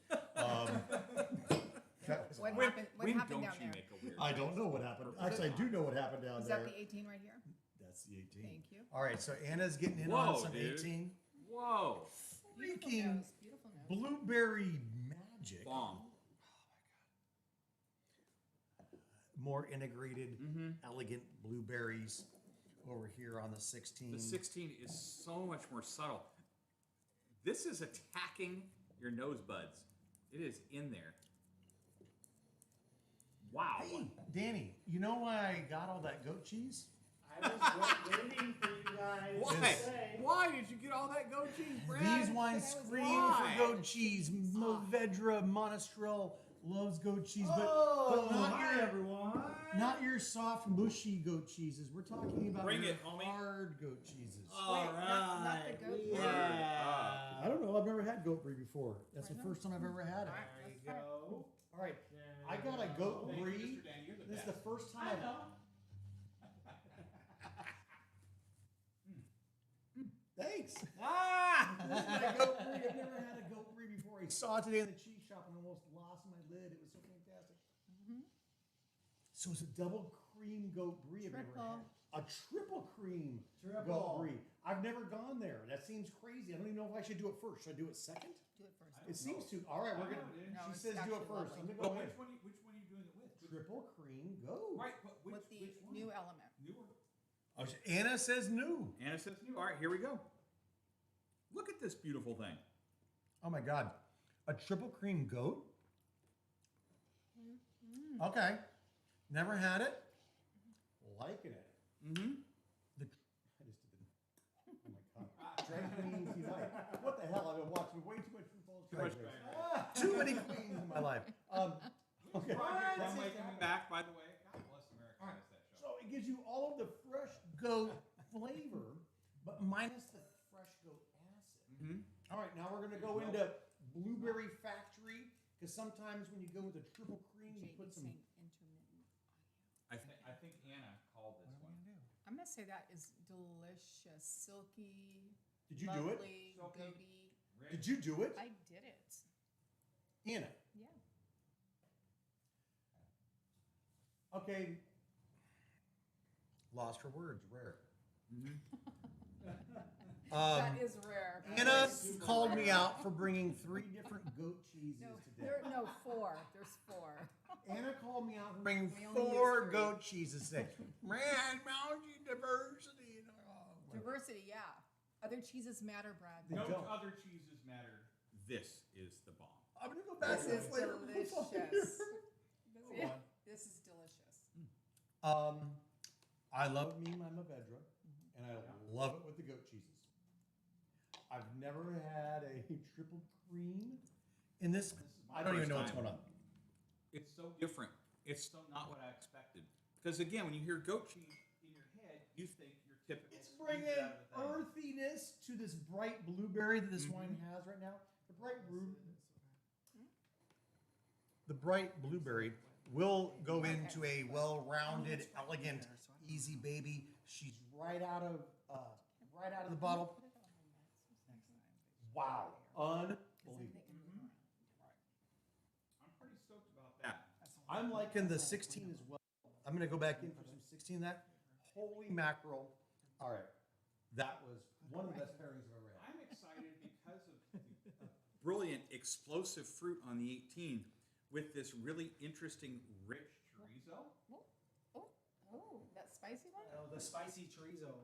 That was
What
awful.
happened? What
When
happened
don't
down
you
there?
make a weird
I don't know what happened. Actually, I do know what happened down
Is
there.
that the 18 right here?
That's the 18.
Thank you.
All right, so Anna's getting in
Whoa,
on some
dude.
18.
Whoa.
Beautiful
Freaking
nose. Beautiful nose.
blueberry magic.
Bomb.
More integrated,
Mm-hmm.
elegant blueberries over here on the 16.
The 16 is so much more subtle. This is attacking your nose buds. It is in there. Wow.
Hey, Danny, you know why I got all that goat cheese?
I was waiting for you guys
Why?
to say.
Why did you get all that goat cheese, Brad?
These wines
that was
scream
why.
for goat cheese. Movedra, Monastrell, loves goat cheese,
Oh,
but not
hi
your
everyone.
not your soft mushy goat cheeses. We're talking about
Bring
your
it, homie.
hard goat cheeses.
All
Wait,
right.
not the goat brie?
Yeah.
I don't know. I've never had goat brie before. That's the
I know.
first time I've ever had it.
All right.
There you
Let's
go.
All right, I got a goat
Thank you,
brie.
Mr. Danny, you're the
This is the
best.
first time
I know.
Thanks.
Ah!
This is my goat brie. I've never had a goat brie before. I saw it today in the cheese shop and almost lost my lid. It was so fantastic. So it's a double cream goat brie. I've never
Triple.
had. A triple cream
Triple.
goat brie. I've never gone there. That seems crazy. I don't even know if I should do it first. Should I do it second?
Do it first.
It seems to. All right, we're
I
gonna.
know, dude.
No,
She
it's
says do it
actually
first.
lovely.
I'm
Well,
gonna go in.
which one are you doing it with?
Triple cream goat.
Right, but which,
With the
which one?
new element.
Newer.
Oh, Anna says new.
Anna says new. All right, here we go. Look at this beautiful thing.
Oh my god, a triple cream goat. Okay, never had it. Liking it.
Mm-hmm.
The, I just did. Oh my god. Drag queens unite. What the hell? I've been watching way too much RuPaul's Drag
much
Race.
Drag
Too many queens in my life. Okay.
Project Runway coming back, by the way. God bless America.
All right.
Miss that show.
So it gives you all of the fresh goat flavor, but minus the fresh goat acid.
Mm-hmm.
All right, now we're gonna go into Blueberry Factory because sometimes when you go with a triple cream, you put
JD
some.
saying intermittent audio.
I think Anna called this one.
I'm gonna say that is delicious, silky.
Did you do it?
lovely,
Silky.
goaty.
Did you do it,
I did it.
Anna?
Yeah.
Okay. Lost for words. Rare.
That is rare.
Anna called me out for bringing 3 different goat cheeses
No,
today.
no, 4. There's 4.
Anna called me out for bringing
We only use
4
3.
goat cheeses today. Man, mountain diversity. And, oh,
Diversity, yeah. Other cheeses matter, Brad.
They
No
don't.
other cheeses matter. This is the bomb.
I'm gonna go back
This
to
is
the flavor profile here.
delicious. This is delicious.
I love me my Mavedra, and I love it with the goat cheeses. I've never had a triple cream in this. I don't even know what's going on.
It's so different. It's so not what I expected. Because again, when you hear goat cheese in your head, you think your typical.
It's
squeeze
bringing
it out of the thing.
earthiness to this bright blueberry that this wine has right now. The bright blueberry will go into a well-rounded, elegant, easy baby. She's right out of the bottle. Wow, unbelievable.
I'm pretty stoked about that.
I'm liking the 16 as well. I'm gonna go back in for some 16 of that. Holy mackerel! All right, that was one of the best pairings I've ever had.
I'm excited because of the brilliant explosive fruit on the 18 with this really interesting rich chorizo.
Oh, that spicy one?
Oh, the spicy chorizo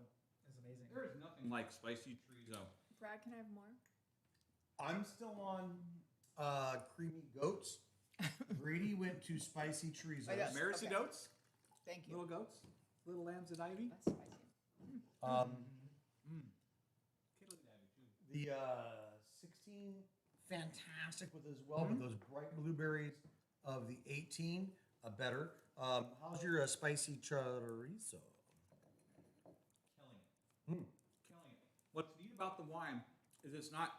is amazing.
There is nothing like spicy chorizo.
Brad, can I have more?
I'm still on creamy goats. Grady went to spicy chorizo.
Oh, yeah.
Marcy
Okay.
goats,
Thank you.
little goats, little lambs at ivy.
That's spicy.
The 16, fantastic with as well, with those bright blueberries of the 18, better. How's your spicy chorizo?
Killing it. Killing it. What's neat about the wine is it's not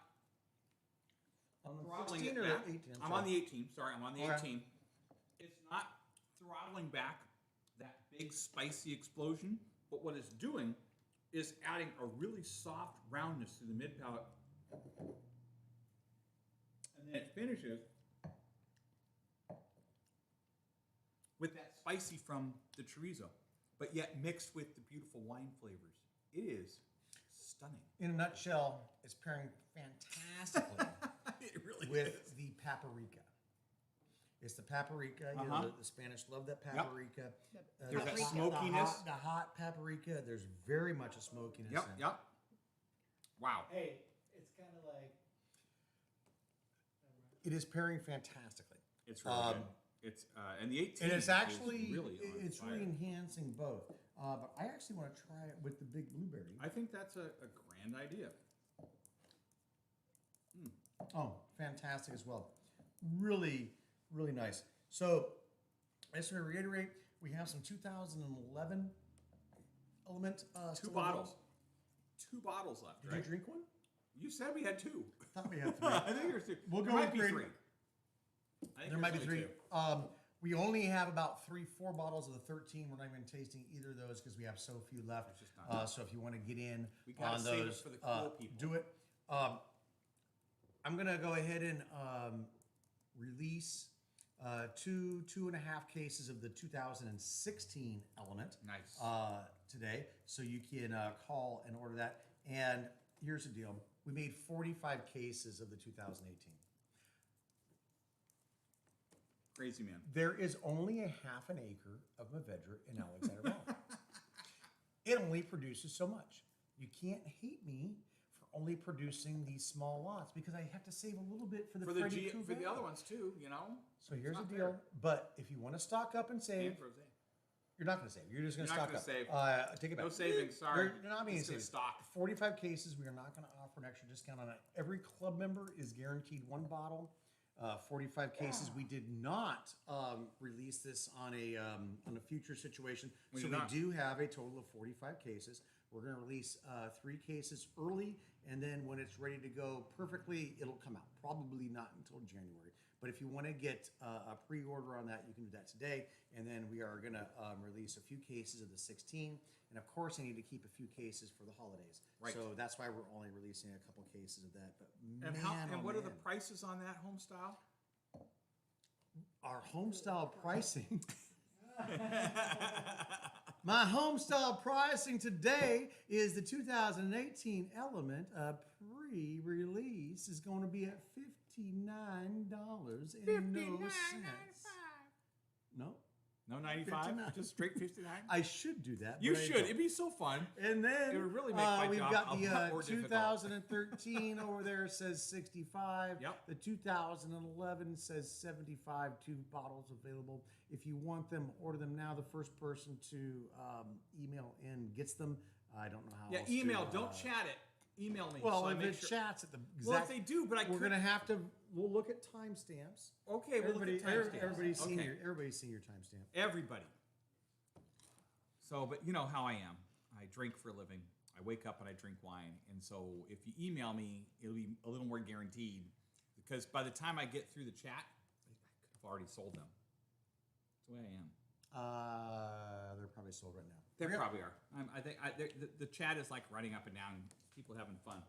On the
throttling
16
it
or
back.
18?
I'm on the 18. Sorry, I'm on the
Okay.
18. It's not throttling back that big spicy explosion, but what it's doing is adding a really soft roundness to the mid palate. And then it finishes with that spicy from the chorizo, but yet mixed with the beautiful wine flavors. It is stunning.
In a nutshell, it's pairing fantastically
It really
with
is.
the paprika. It's the paprika. You know,
Uh-huh.
the Spanish love that paprika.
There's that
Paprika.
smokiness.
The hot paprika. There's very much a smokiness.
Yep,
in it.
yep. Wow.
Hey, it's kind of like.
It is pairing fantastically.
It's really good. It's and the 18
And it's
is
actually
really on
it's
fire.
really enhancing both. But I actually want to try it with the big blueberry.
I think that's a grand idea.
Oh, fantastic as well. Really Really nice. So, I just want to reiterate, we have some 2011 Element.
Two
still
bottles.
available.
2 bottles left,
Did
right?
you drink one?
You said we had 2.
I thought we had 3.
I think there's 2.
We'll
There
go
might
with
be
three.
3. I think
There might be
there's
3.
only 2.
We only have about 4 bottles of the 13. We're not even tasting either of those because we have so few left.
There's just not enough.
So if you want to get in
We gotta
on
save it
those,
for the cool people.
do it. I'm gonna go ahead and release 2.5 cases of the 2016 Element
Nice.
today, so you can call and order that. And here's the deal: we made 45 cases of the 2018.
Crazy man.
There is only a half an acre of Movedra in Alexander Valley. It only produces so much. You can't hate me for only producing these small lots because I have to save a little bit for the
For the
Freddie
for the
Couvet.
other ones too, you know.
So here's the
not
deal.
fair.
But if you want to stock up and save,
And for Jose.
you're not going to save. You're just going to
You're not
stock
gonna
up.
save.
Take it back.
No savings, sorry.
You're not being
Just gonna
saved.
stock.
45 cases. We are not going to offer an extra discount on it. Every club member is guaranteed 1 bottle. 45 cases. We did not release this on a future situation,
We
so
did
we
not.
do have a total of 45 cases. We're going to release 3 cases early, and then when it's ready to go perfectly, it'll come out. Probably not until January. But if you want to get a pre-order on that, you can do that today. And then we are going to release a few cases of the 16. And of course, I need to keep a few cases for the holidays.
Right.
So that's why we're only releasing a couple cases of that. But
And
man,
how?
oh,
And what are the
man.
prices on that home style?
Our home style pricing. My home style pricing today is the 2018 Element pre-release is going to be at $59 and no cents. No,
No 95,
59.
just straight 59.
I should do that.
You
but I
should.
don't.
It'd be so fun.
And then
It would really make my
we've
job
got
a
the
lot more difficult.
2013 over there says 65.
Yep.
The 2011 says 75. 2 bottles available. If you want them, order them now. The first person to email in gets them. I don't know how.
Yeah,
else
email.
To,
Don't chat it. Email me.
Well,
so I
if
make
it
sure.
chats at the
Well, if
exact,
they do, but I
we're
could.
gonna have to. We'll look at timestamps.
Okay, we'll look at timestamps.
Everybody's seen
Okay.
your timestamp.
Everybody. So, but you know how I am. I drink for a living. I wake up and I drink wine. And so if you email me, it'll be a little more guaranteed because by the time I get through the chat, I could have already sold them. That's the way I am.
They're probably sold right now.
They
Okay.
probably are. I think the chat is like running up and down, people having fun.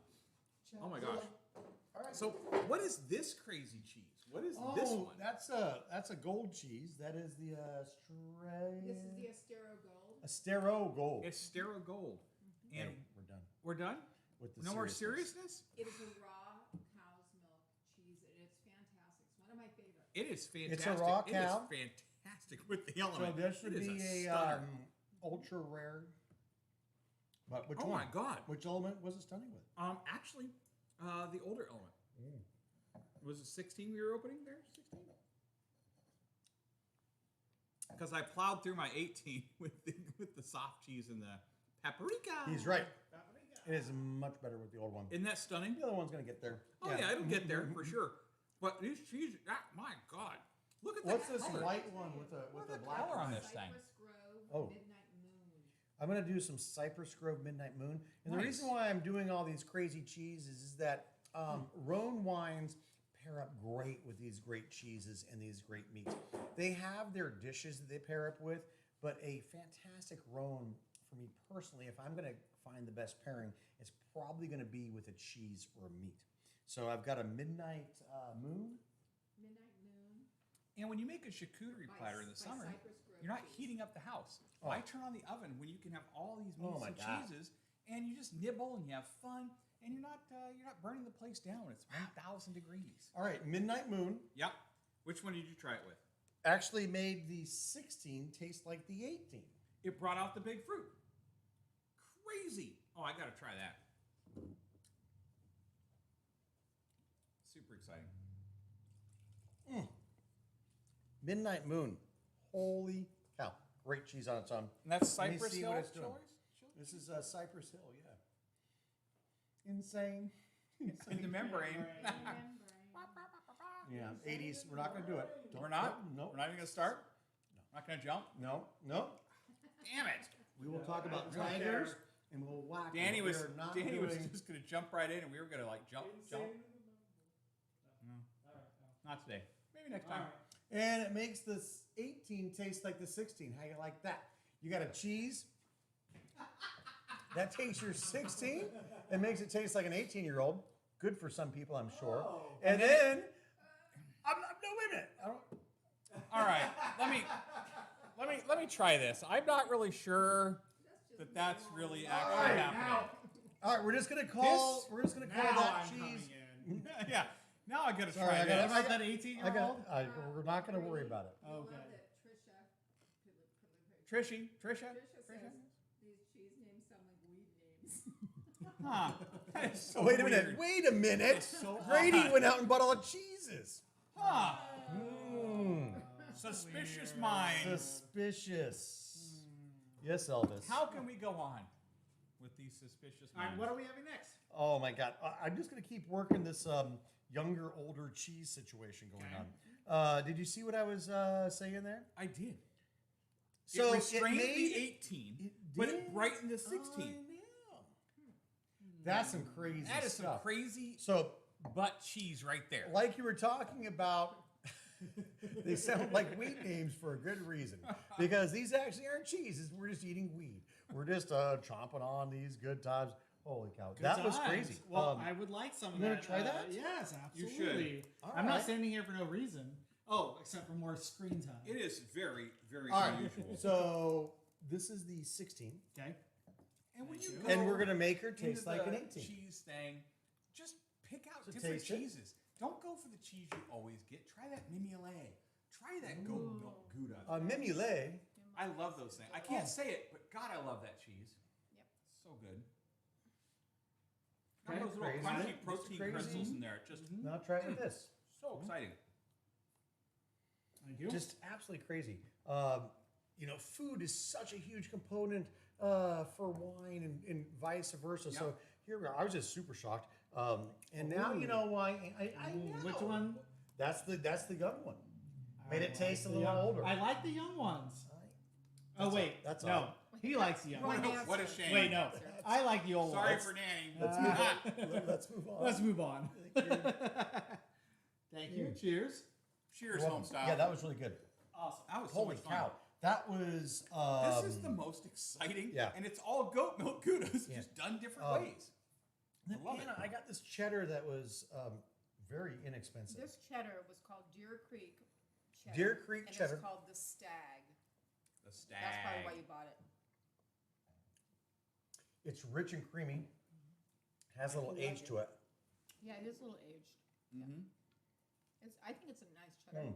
Oh my gosh.
All right.
So what is this crazy cheese? What is this one?
That's a gold cheese. That is the
This is the Estero Gold.
Estero Gold.
It's Stero Gold. And
Hey, we're done
we're done?
with the
No more
seriousness.
seriousness?
It is a raw cow's milk cheese, and it's fantastic. It's one of my favorites.
It is fantastic.
It's a raw cow.
It is fantastic with the
So
element.
this would
It is
be a
stunner.
ultra rare. But which
Oh
one?
my God.
Which element was it stunning with?
Actually, the older element. Was it 16 we were opening there? 16? Because I plowed through my 18 with the soft cheese and the paprika.
He's right.
Paprika.
It is much better with the old one.
Isn't that stunning?
The other one's gonna get there.
Oh yeah, it'll get there for sure. But this cheese, my God, look at
What's
that
this
color.
white one with a
Look at the
black
color on
line?
this thing.
Cypress Grove
Oh.
Midnight Moon.
I'm gonna do some Cypress Grove Midnight Moon, and the
Nice.
reason why I'm doing all these crazy cheeses is that Rhone wines pair up great with these great cheeses and these great meats. They have their dishes that they pair up with, but a fantastic Rhone, for me personally, if I'm gonna find the best pairing, it's probably gonna be with a cheese or a meat. So I've got a Midnight Moon.
Midnight Moon.
And when you make a charcuterie
by
platter in the
by
summer,
Cypress Grove
you're not
cheese.
heating up the house.
Oh.
Why turn on the oven when you can have all these meats
Oh my
and
God.
cheeses, and you just nibble and you have fun, and you're not burning the place down when it's 1,000 degrees.
All right, Midnight Moon
Yep. Which one did you try it with?
actually made the 16 taste like the 18.
It brought out the big fruit. Crazy. Oh, I gotta try that. Super exciting.
Midnight Moon. Holy cow. Great cheese on its own.
And that's
Let me
Cypress
see
Hill.
what it's doing.
Chilies?
This is Cypress Hill, yeah. Insane.
In the membrane.
Remember.
Yeah, 80s. We're not going to do it.
We're not?
Nope.
We're not even going to start? Not going to jump?
No. No.
Damn it.
We will talk about tigers and we'll whack them.
Danny
We
was
are not
just
doing-
going to jump right in, and we were going to like jump. No. Not today. Maybe next time.
And it makes this 18 taste like the 16. How you like that? You got a cheese that takes your 16 and makes it taste like an 18-year-old. Good for some people, I'm sure. And then, no, wait a minute. I don't.
All right, let me try this. I'm not really sure that that's really actually happening.
All right, we're just gonna call that cheese.
Yeah. Now I gotta
Sorry,
try
I
this.
gotta-
About that 18-year-old?
We're not gonna worry about it.
I love
Okay.
that
Trisha.
Trisha says these cheese names sound like weed names.
Huh. That is so
Wait a
weird.
minute. Wait a minute.
so
Grady
odd.
went out and bought all the cheeses.
Huh.
Mm.
Suspicious mind.
Suspicious. Yes, Elvis.
How can we go on with these suspicious
All right,
minds?
what are we having next?
Oh my God! I'm just gonna keep working this younger, older cheese situation going on. Did you see what I was saying there?
I did.
So
it restrained
made
the 18, but it
did?
brightened the 16.
I know. That's some crazy
That is some
stuff.
crazy
So,
butt cheese right there.
like you were talking about, they sound like weed names for a good reason. Because these actually aren't cheeses. We're just eating weed. We're just chomping on these good times. Holy cow. That was crazy.
Well, I would like some of
you
that.
wanna try that?
Yes,
You
absolutely.
should.
All
I'm
right.
not standing here for no reason. Oh, except for more screen time.
It is very, very
All right.
unusual.
So, this is the 16.
Okay.
And when you
Thank
go
you.
And we're going to make her
into
taste like an
the
18.
cheese thing, just pick out
So
different
taste it.
cheeses. Don't go for the cheese you always get. Try that mimolé. Try that goat milk Gouda.
Mimulé.
I love those things. I can't say it, but God, I love that cheese.
Yep.
So good. Got
Okay,
those little
crazy.
crunchy
Mr.
protein
Crazy.
pretzels in there. Just
Now try it with this.
so exciting.
Thank you.
Just absolutely crazy. Food is such a huge component for wine and vice versa. So here we are. I was just super shocked. And now you know why. I know.
Which one?
That's the young one. Made it
I
taste
like
a
the
little
young-
older.
I like the young ones. Oh
That's
wait,
all- that's
no.
all.
He likes the young
Wrong
ones.
answer.
What a shame.
Wait, no. I like the old
Sorry
ones.
for Nanny.
Let's move on. Let's move on.
Let's move on.
Thank you.
Thank you. Cheers.
Cheers,
Well,
home style.
Yeah, that was really good.
Awesome.
That was so
Holy
much fun.
cow. That was.
This is the most exciting.
yeah.
And it's all goat milk Goudas,
Yeah.
just done different ways.
Then,
I love it.
Anna, I got this cheddar that was very inexpensive.
This cheddar was called Deer Creek cheddar.
Deer Creek
and
cheddar.
It's called the Stag.
The stag.
That's probably why you bought it.
It's rich and creamy. Has a little age to it.
Yeah, it is a little aged.
Mm-hmm.
I think it's a nice cheddar.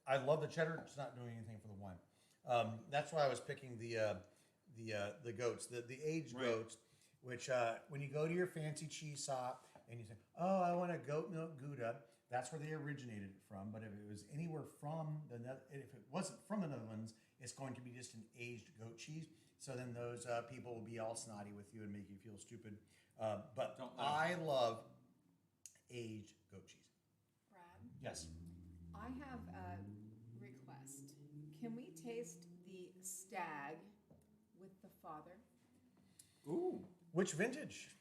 I love the cheddar. It's not doing anything for the wine. That's why I was picking the goats, the aged
Right.
goats. Which when you go to your fancy cheese shop and you say, "Oh, I want a goat milk Gouda," that's where they originated it from. But if it was anywhere from if it wasn't from the Netherlands, it's going to be just an aged goat cheese. So then those people will be all snotty with you and make you feel stupid. But
Don't let 'em.
I love aged goat cheese.
Brad,
Yes.
I have a request. Can we taste the Stag with the father?
Ooh.
Which vintage?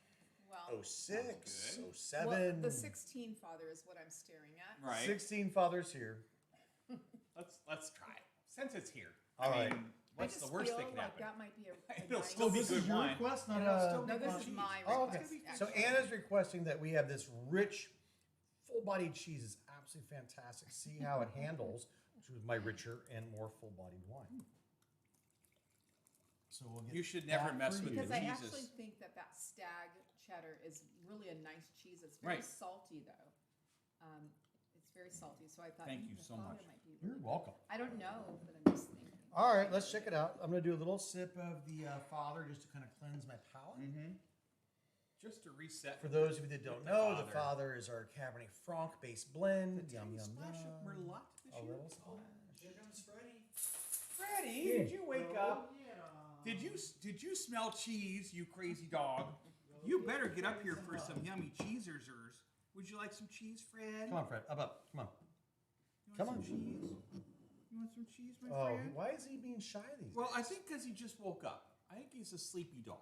Well,
06,
good.
07.
well, the 16 father is what I'm staring at.
Right.
16 fathers here.
Let's try it. Since it's here.
All
I
right.
mean, what's
I
the
just
worst
feel
that can
like
happen?
that might be a
It'll
nice-
still be
this
good
is your
wine.
request, not
And it'll still
No,
be
this
fun
is
cheese.
my
Oh,
request.
okay. So
actually.
Anna's requesting that we have this rich, full-bodied cheese. Is absolutely fantastic. See how it handles with my richer and more full-bodied wine. So we'll get
You should never
that
mess
for
with
you.
Because I
Jesus.
actually think that Stag cheddar is really a nice cheese. It's very
Right.
salty though. It's very salty, so I thought
Thank
the
you so
father
much.
might be
You're
really
welcome.
good. I don't know, but I'm just thinking.
All right, let's check it out. I'm going to do a little sip of the father just to kind of cleanse my palate.
Mm-hmm. Just to reset.
For those of you that don't
The
know, the
Father.
father is our Cabernet Franc based blend.
A
Yum,
tiny
yum,
splash of
yum.
Merlot this
A
year.
little splash.
Here comes Freddie.
Freddie, did you wake up?
Yeah.
Did you smell cheese, you crazy dog? You better get up here for some yummy cheesers. Would you like some cheese, Fred?
Come on, Fred. Up. Come on.
You
Come
want
on.
some cheese? You want some cheese, my
Oh,
friend?
why is he being shy these
Well,
days?
I think because he just woke up. I think he's a sleepy dog.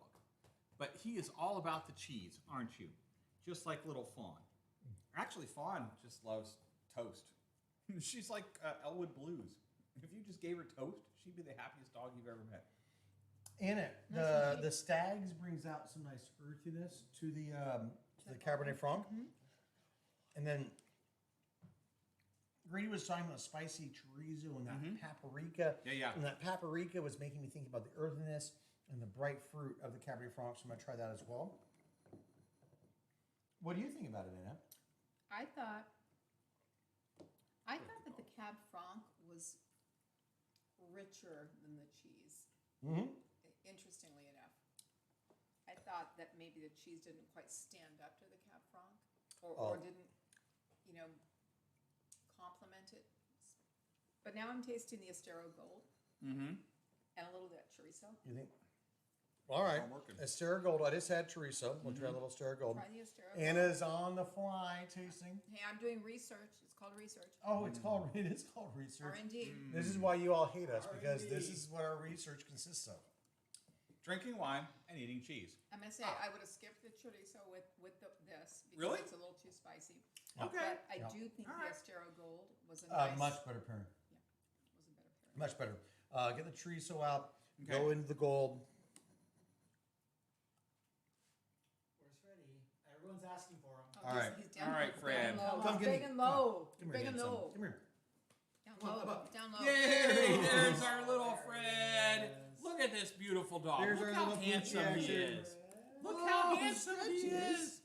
But he is all about the cheese, aren't you? Just like little Fawn. Actually, Fawn just loves toast. She's like Elwood Blues. If you just gave her toast, she'd be the happiest dog you've ever met.
In it, the Stags brings out some nice earthiness to the Cabernet Franc. And then Grady was talking about spicy chorizo and that paprika.
Yeah.
And that paprika was making me think about the earthiness and the bright fruit of the Cabernet Franc, so I'm going to try that as well. What do you think about it, Anna?
I thought that the Cab Franc was richer than the cheese.
Mm-hmm.
Interestingly enough, I thought that maybe the cheese didn't quite stand up to the Cab Franc, or didn't, complement it. But now I'm tasting the Estero Gold and a little bit of chorizo.
You think? All right.
I'm working.
Estero Gold. I just had chorizo. We'll try a little Estero Gold.
Try the Estero Gold.
Anna's on the fly tasting.
Hey, I'm doing research. It's called research.
Oh, it is called research.
R&D.
This is why you all hate us, because this is what our research consists of.
Drinking wine and eating cheese.
I'm gonna say I would have skipped the chorizo with this because
Really?
it's a little too spicy.
Okay.
But I
Yeah.
do think
All
the
right.
Estero Gold was a nice,
Much better pairing.
was a better pairing.
Much better. Get the chorizo out.
Okay.
Go into the gold.
Where's Freddie? Everyone's asking for him.
Oh,
All right.
He's down
All right,
low,
Fred.
down low.
Come
He's
get me.
big and low.
Come
Big
here,
and
handsome.
low.
Come here.
Down
Come on,
low.
up.
Down low.
Yay! There's our little Fred. Look at this beautiful dog.
There's
Look
our
how
little
handsome he
Jackson.
is. Look how
Oh,
handsome he
stretches.
is.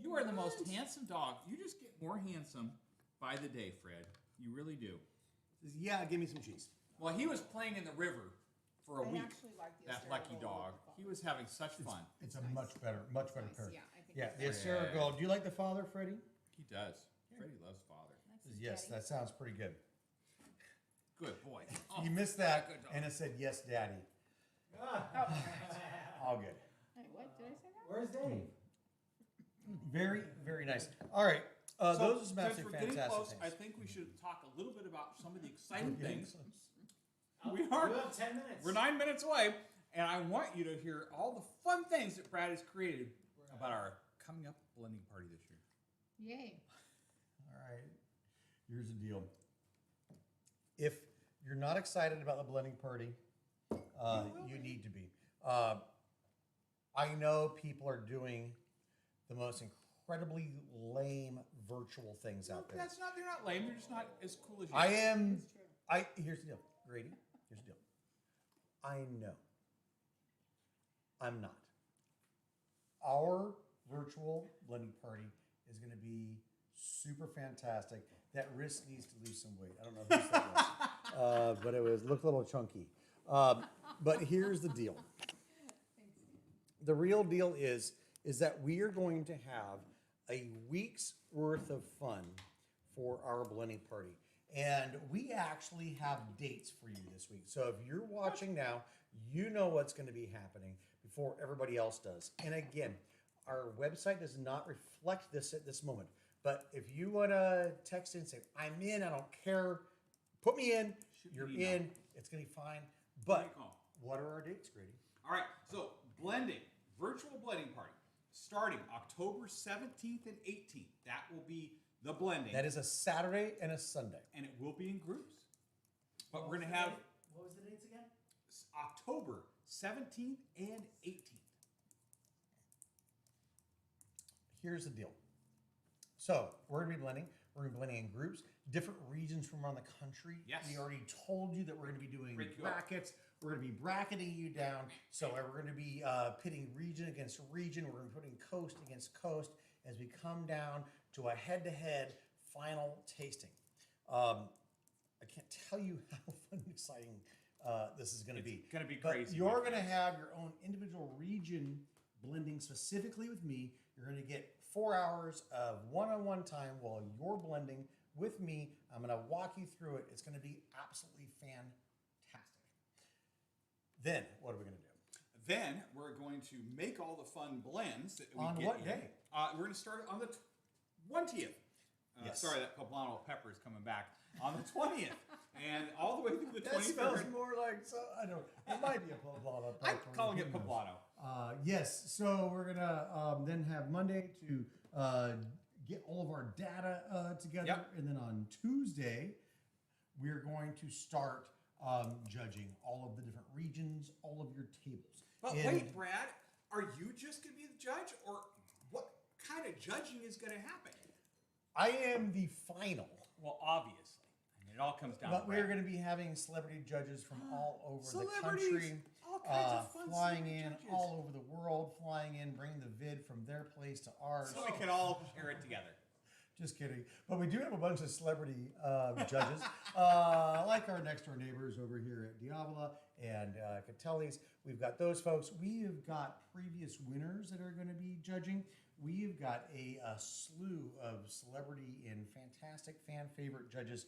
You are the most handsome dog. You just get more handsome by the day, Fred. You really do.
Says, yeah, give me some cheese.
Well, he was playing in the river for a
I
week.
actually like the
That
Estero
lucky
Gold
dog.
with the
He was having such fun.
It's a
Nice.
much better
Nice.
pairing.
Yeah, I think
Yeah,
it's
the
better.
Estero Gold. Do you like the father, Freddie?
He does. Freddie loves father.
Nice.
Yes,
Daddy.
that sounds pretty good.
Good boy. Oh,
You missed that,
good dog.
and it said, yes, daddy. All good.
Hey, what did I say that?
Where's Dave?
Very, very nice. All right. Those are some
since
absolutely
we're getting
fantastic
close,
things.
I think we should talk a little bit about some of the exciting
We're getting
things.
close.
We are.
You have 10 minutes.
We're 9 minutes away, and I want you to hear all the fun things that Brad has created about our coming up blending party this year.
Yay.
All right. Here's the deal. If you're not excited about the blending party, you need to be. I know people are doing the most incredibly lame virtual things out there.
That's not. They're not lame. They're just not as cool as you.
I am.
That's true.
Here's the deal, Grady. Here's the deal. I know. I'm not. Our virtual blending party is going to be super fantastic. That Risk needs to lose some weight. I don't know who that was, but it looked a little chunky. But here's the deal. The real deal is that we are going to have a week's worth of fun for our blending party. And we actually have dates for you this week. So if you're watching now, you know what's going to be happening before everybody else does. And again, our website does not reflect this at this moment. But if you want to text in and say, I'm in, I don't care, put me in,
Shoot me
you're
an email.
in, it's going to be fine. But
Great call.
what are our dates, Grady?
All right. So blending, virtual blending party, starting October 17th and 18th. That will be the blending,
That is a Saturday and a Sunday.
and it will be in groups. But we're going to have
What was the dates again?
October 17th and 18th.
Here's the deal. So we're going to be blending. We're going to be blending in groups, different regions from around the country.
Yes.
We already told you that we're going to be doing
Break you up.
brackets. We're going to be bracketing you down. So we're going to be pitting region against region. We're going to be putting coast against coast as we come down to a head-to-head final tasting. I can't tell you how fun and exciting this is going to be.
It's gonna be
But
crazy.
you're going to have your own individual region blending specifically with me. You're going to get 4 hours of one-on-one time while you're blending with me. I'm going to walk you through it. It's going to be absolutely fantastic. Then, what are we going to do?
Then we're going to make all the fun blends that we
On
get
what
in.
day?
We're going to start on the 20th.
Yes.
Sorry, that poblano pepper is coming back on the 20th, and all the way through the
That smells
23rd.
more like, so, I don't, it might be a poblano.
I'm
pepper,
calling it
who knows?
poblano.
Yes, so we're gonna then have Monday to get all of our data together,
Yep.
and then on Tuesday we're going to start judging all of the different regions, all of your tables.
But
And
wait, Brad, are you just going to be the judge, or what kind of judging is going to happen?
I am the final,
Well, obviously. I mean, it all comes down
but
to
we're
Brad.
going to be having celebrity judges from all over the
Celebrities!
country.
All kinds of fun
Flying
celebrity
in
judges.
all over the world, flying in, bringing the vid from their place to ours.
So we can all share it together.
Just kidding. But we do have a bunch of celebrity judges, like our next door neighbors over here at Diavola and Catelli's. We've got those folks. We have got previous winners that are going to be judging. We have got a slew of celebrity and fantastic fan favorite judges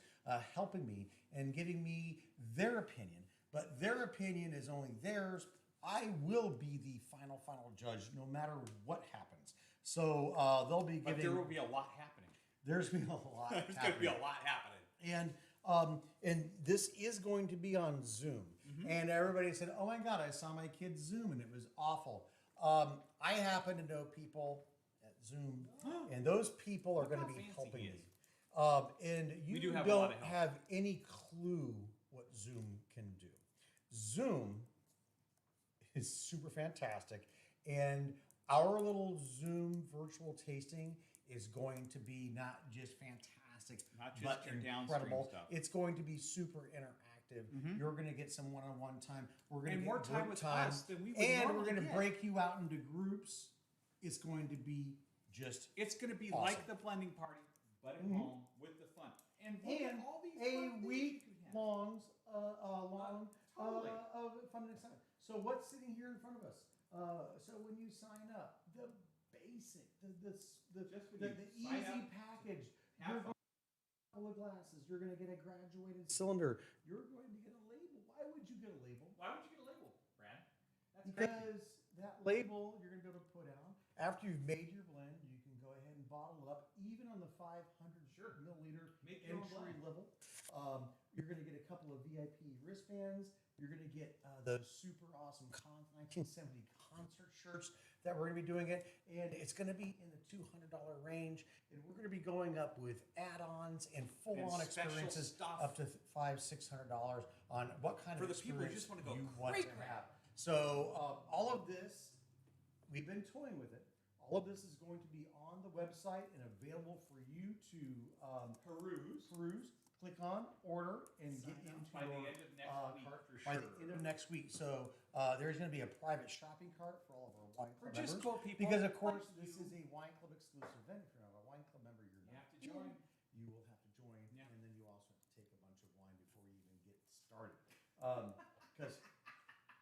helping me and giving me their opinion. But their opinion is only theirs. I will be the final judge no matter what happens. So they'll be
But
giving.
there will be a lot happening.
There's been a lot.
There's going to be a lot happening.
And this is going to be on Zoom. And everybody said, "Oh my God, I saw my kids Zoom and it was awful." I happen to know people at Zoom, and those people are
Look
going to
how
be
fancy
helping
he
me.
is.
And you
We do have a lot
don't
of help.
have any clue what Zoom can do. Zoom is super fantastic, and our little Zoom virtual tasting is going to be not just fantastic,
Not just
but
your downstream
incredible.
stuff.
It's going to be super interactive. You're going to get some one-on-one time. We're going to
And
get
more time
group
with
time,
us than we would
and we're
normally
going to
get.
break you out into groups. It's going to be just
It's going to be
Awesome.
like the blending party, but at home with the fun. And look at
and
all these
a
fun things
week
you can have.
long
Totally.
of fun and excitement. So what's sitting here in front of us? So when you sign up, the basic, the
Just when you sign
easy
up,
package.
have
You're
fun.
going to get a couple of glasses. You're going to get a graduated cylinder. You're going to get a label. Why would you get a label?
Why would you get a label, Brad? That's crazy.
Because that label you're going to be able to put on after you've made your blend, you can go ahead and bottle it up, even on the 500 milliliter
Make your own
entry
blend.
level. You're going to get a couple of VIP wristbands. You're going to get those super awesome 1970 concert shirts that we're going to be doing it, and it's going to be in the $200 range. And we're going to be going up with add-ons and full-on
And special
experiences
stuff.
up to $500-600 on what kind
For
of
the people who
experience
just wanna go
you want
cray
to
cray.
have. So all of this, we've been toying with it. All of this is going to be on the website and available for you to peruse, click on, order, and
Sign
get
up
into
by the
your
end of next week,
cart
for
by the
sure.
end of next week. So there's going to be a private shopping cart for all of our wine
For
club
just
members.
cool people
Because of course
like
this
you.
is a wine club exclusive event. If you're not a wine club member, you're
You
not
have to join.
You will have to join,
Yeah.
and then you also have to take a bunch of wine before you even get started. Because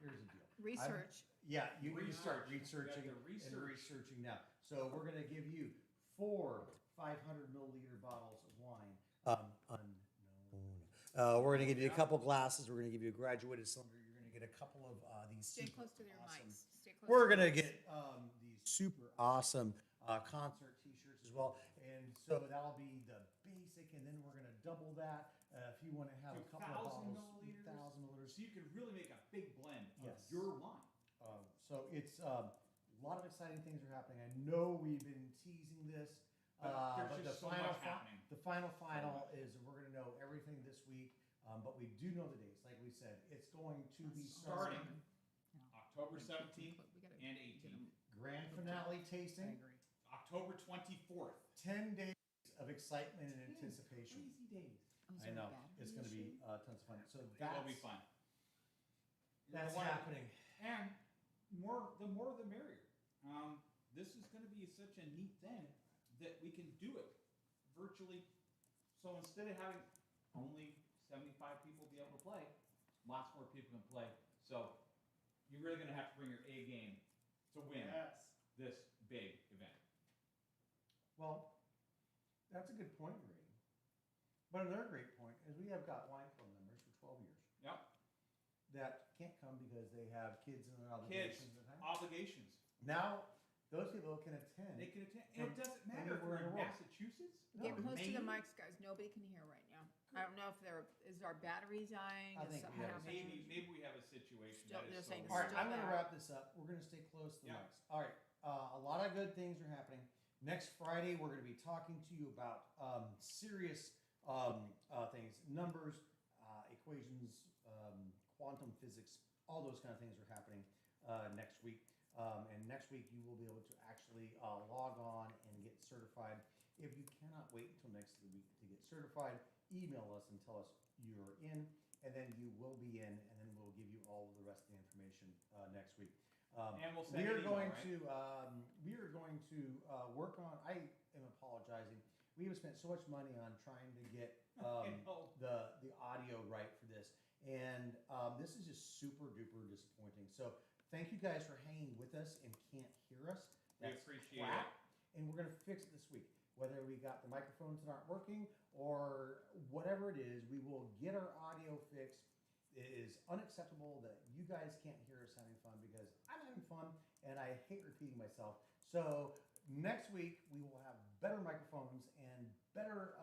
here's the deal.
Research.
Yeah, you need to start
Research.
researching
You have to
and
research.
researching now. So we're going to give you 4 500 milliliter bottles of wine. Unknown. We're going to give you a couple glasses. We're going to give you a graduated cylinder. You're going to get a couple of these.
Stay
super
close to their
awesome.
mics. Stay close
We're
to
going to
their
get these super awesome concert T-shirts as well, and so that'll be the basic. And then we're going to double that if you want to have a couple of
2,000
bottles,
milliliters.
1,000 milliliters.
So you can really make a big blend of
Yes.
your wine.
So it's a lot of exciting things are happening. I know we've been teasing this,
But there's
but the
just so
final,
much happening.
the final is we're going to know everything this week. But we do know the dates. Like we said, it's going to be
Starting
Yeah.
October 17th
We gotta
and
get
18th.
grand finale
I
tasting.
agree.
October 24th.
10 days of excitement and anticipation.
Crazy days.
Oh, is
I
there a
know
battery
it's going to
issue?
be tons of fun. So
It will be
that's
fun. You're
that's
gonna wanna-
happening.
And the more the merrier. This is going to be such a neat thing that we can do it virtually. So instead of having only 75 people be able to play, lots more people can play. So you're really going to have to bring your A game to win this big event.
Well, that's a good point, Grady. But another great point is we have got wine club members for 12 years.
Yep.
that can't come because they have kids and their
Kids,
obligations at home.
obligations.
Now, those people can attend.
They can attend, and it doesn't matter if
anywhere
you're
in
in
the world.
Massachusetts.
Get
No,
close to the
Maine?
mics, guys. Nobody can hear right now. I don't know if is our battery dying?
I
Is
think
something
we have a
happening?
Maybe we have a situation
Still-
that
they're
is
saying
so
All right,
still
I'm going to
there.
wrap this up. We're going to stay close to the
Yeah.
mics. All right, a lot of good things are happening. Next Friday, we're going to be talking to you about serious things, numbers, equations, quantum physics, all those kind of things are happening next week. And next week, you will be able to actually log on and get certified. If you cannot wait until next week to get certified, email us and tell us you're in, and then you will be in, and then we'll give you all of the rest of the information next week.
And we'll send
we
an
are
email,
going
right?
to work on. I am apologizing. We have spent so much money on trying to get
know.
the audio right for this, and this is just super duper disappointing. So thank you guys for hanging with us and can't hear us.
We
That's
appreciate
crap, and we're gonna fix it this week. Whether we got the microphones that aren't working or whatever it is, we will get our audio fixed. It is unacceptable that you guys can't hear us having fun because I'm having fun and I hate repeating myself. So next week we will have better microphones and better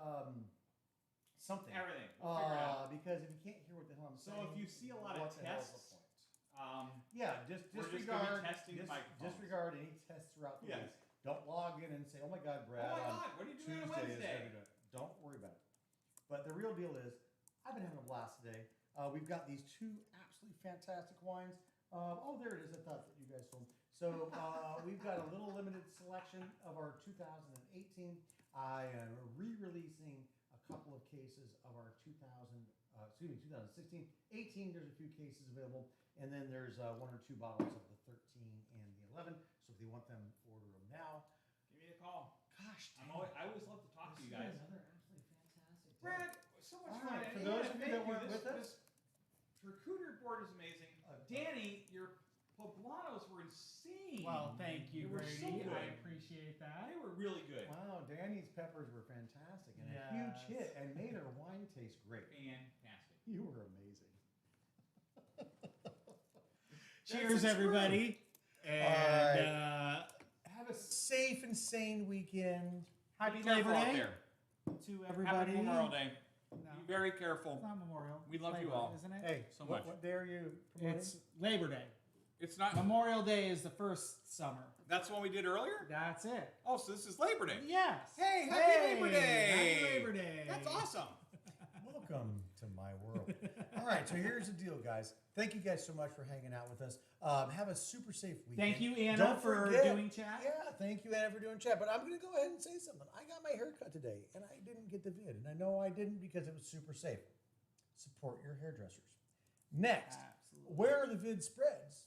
something.
Everything. We'll figure it out.
Because if you can't hear what the hell I'm
So
saying,
if you see a lot of
what the hell's the
tests,
point? Yeah, just
we're just gonna
disregard
be testing the microphones.
disregard any tests throughout the
Yes.
week. Don't log in and say, "Oh my God, Brad,
Oh my
on
God, what are you doing on
Tuesday is
Wednesday?"
gonna do it." Don't worry about it. But the real deal is, I've been having a blast today. We've got these two absolutely fantastic wines. Oh, there it is. I thought that you guys told me. So we've got a little limited selection of our 2018. I am re-releasing a couple of cases of our 2016. 18, there's a few cases available. And then there's one or two bottles of the 13 and the 11. So if you want them, order them now.
Give me a call.
Gosh,
I always love to talk to you
this
guys.
is another absolutely fantastic day.
Brad, so much
All
fun.
right,
And
for
yeah,
those of you
thank
that weren't
This-
with us-
this charcuterie board is amazing. Danny, your poblanos were insane.
Well, thank you,
They were so
Brady.
good.
I appreciate that.
They were really good.
Wow, Danny's peppers were fantastic and a
Yes.
huge hit and made our wine taste great.
Fantastic.
You were amazing.
Cheers,
the
everybody. And
Have a safe and sane weekend.
happy
Be careful
Labor
out
Day
there.
to everybody.
Happy Memorial Day.
No,
Be very careful.
it's not Memorial.
We
It's
love you
Labor
all.
Day, isn't it?
Hey,
So much.
What day are you promoting?
It's Labor Day.
It's not.
Memorial Day is the first summer.
That's what we did earlier.
That's it.
Oh, so this is Labor Day.
Yes.
Hey, happy Labor Day.
Happy Labor Day.
That's awesome.
Welcome to my world. All right, so here's the deal, guys. Thank you guys so much for hanging out with us. Have a super safe weekend.
Thank you, Anna,
Don't
for
forget-
doing chat.
Yeah, thank you, Anna, for doing chat. But I'm going to go ahead and say something. I got my hair cut today, and I didn't get the vid. And I know I didn't because it was super safe. Support your hairdressers. Next,
Absolutely.
where the vid spreads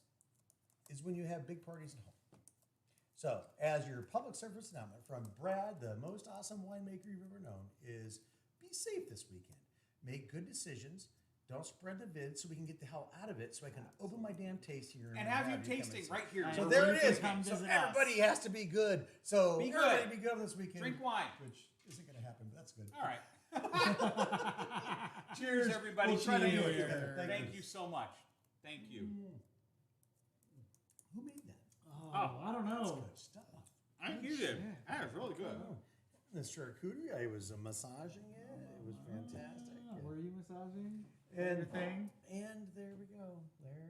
is when you have big parties at home. So, as your public service announcement from Brad, the most awesome winemaker you've ever known, is be safe this weekend. Make good decisions. Don't spread the vid so we can get the hell out of it so I can open my damn tasting room
And have you
come
tasting
and see.
right here.
So
And
there
you
it
can
is.
come
So
visit us.
everybody has to be good. So
Be
everybody
good.
be good this weekend.
Drink wine.
Which isn't going to happen, but that's good.
All right. Cheers, everybody.
We'll try to do it
Cheers.
together.
Thank you so much. Thank you.
Who made that?
Oh, I don't
That's
know.
good stuff.
I think you did. That was really good.
Oh. The charcuterie, I was massaging it. It was fantastic.
Were you massaging
And
everything?
And there we go. There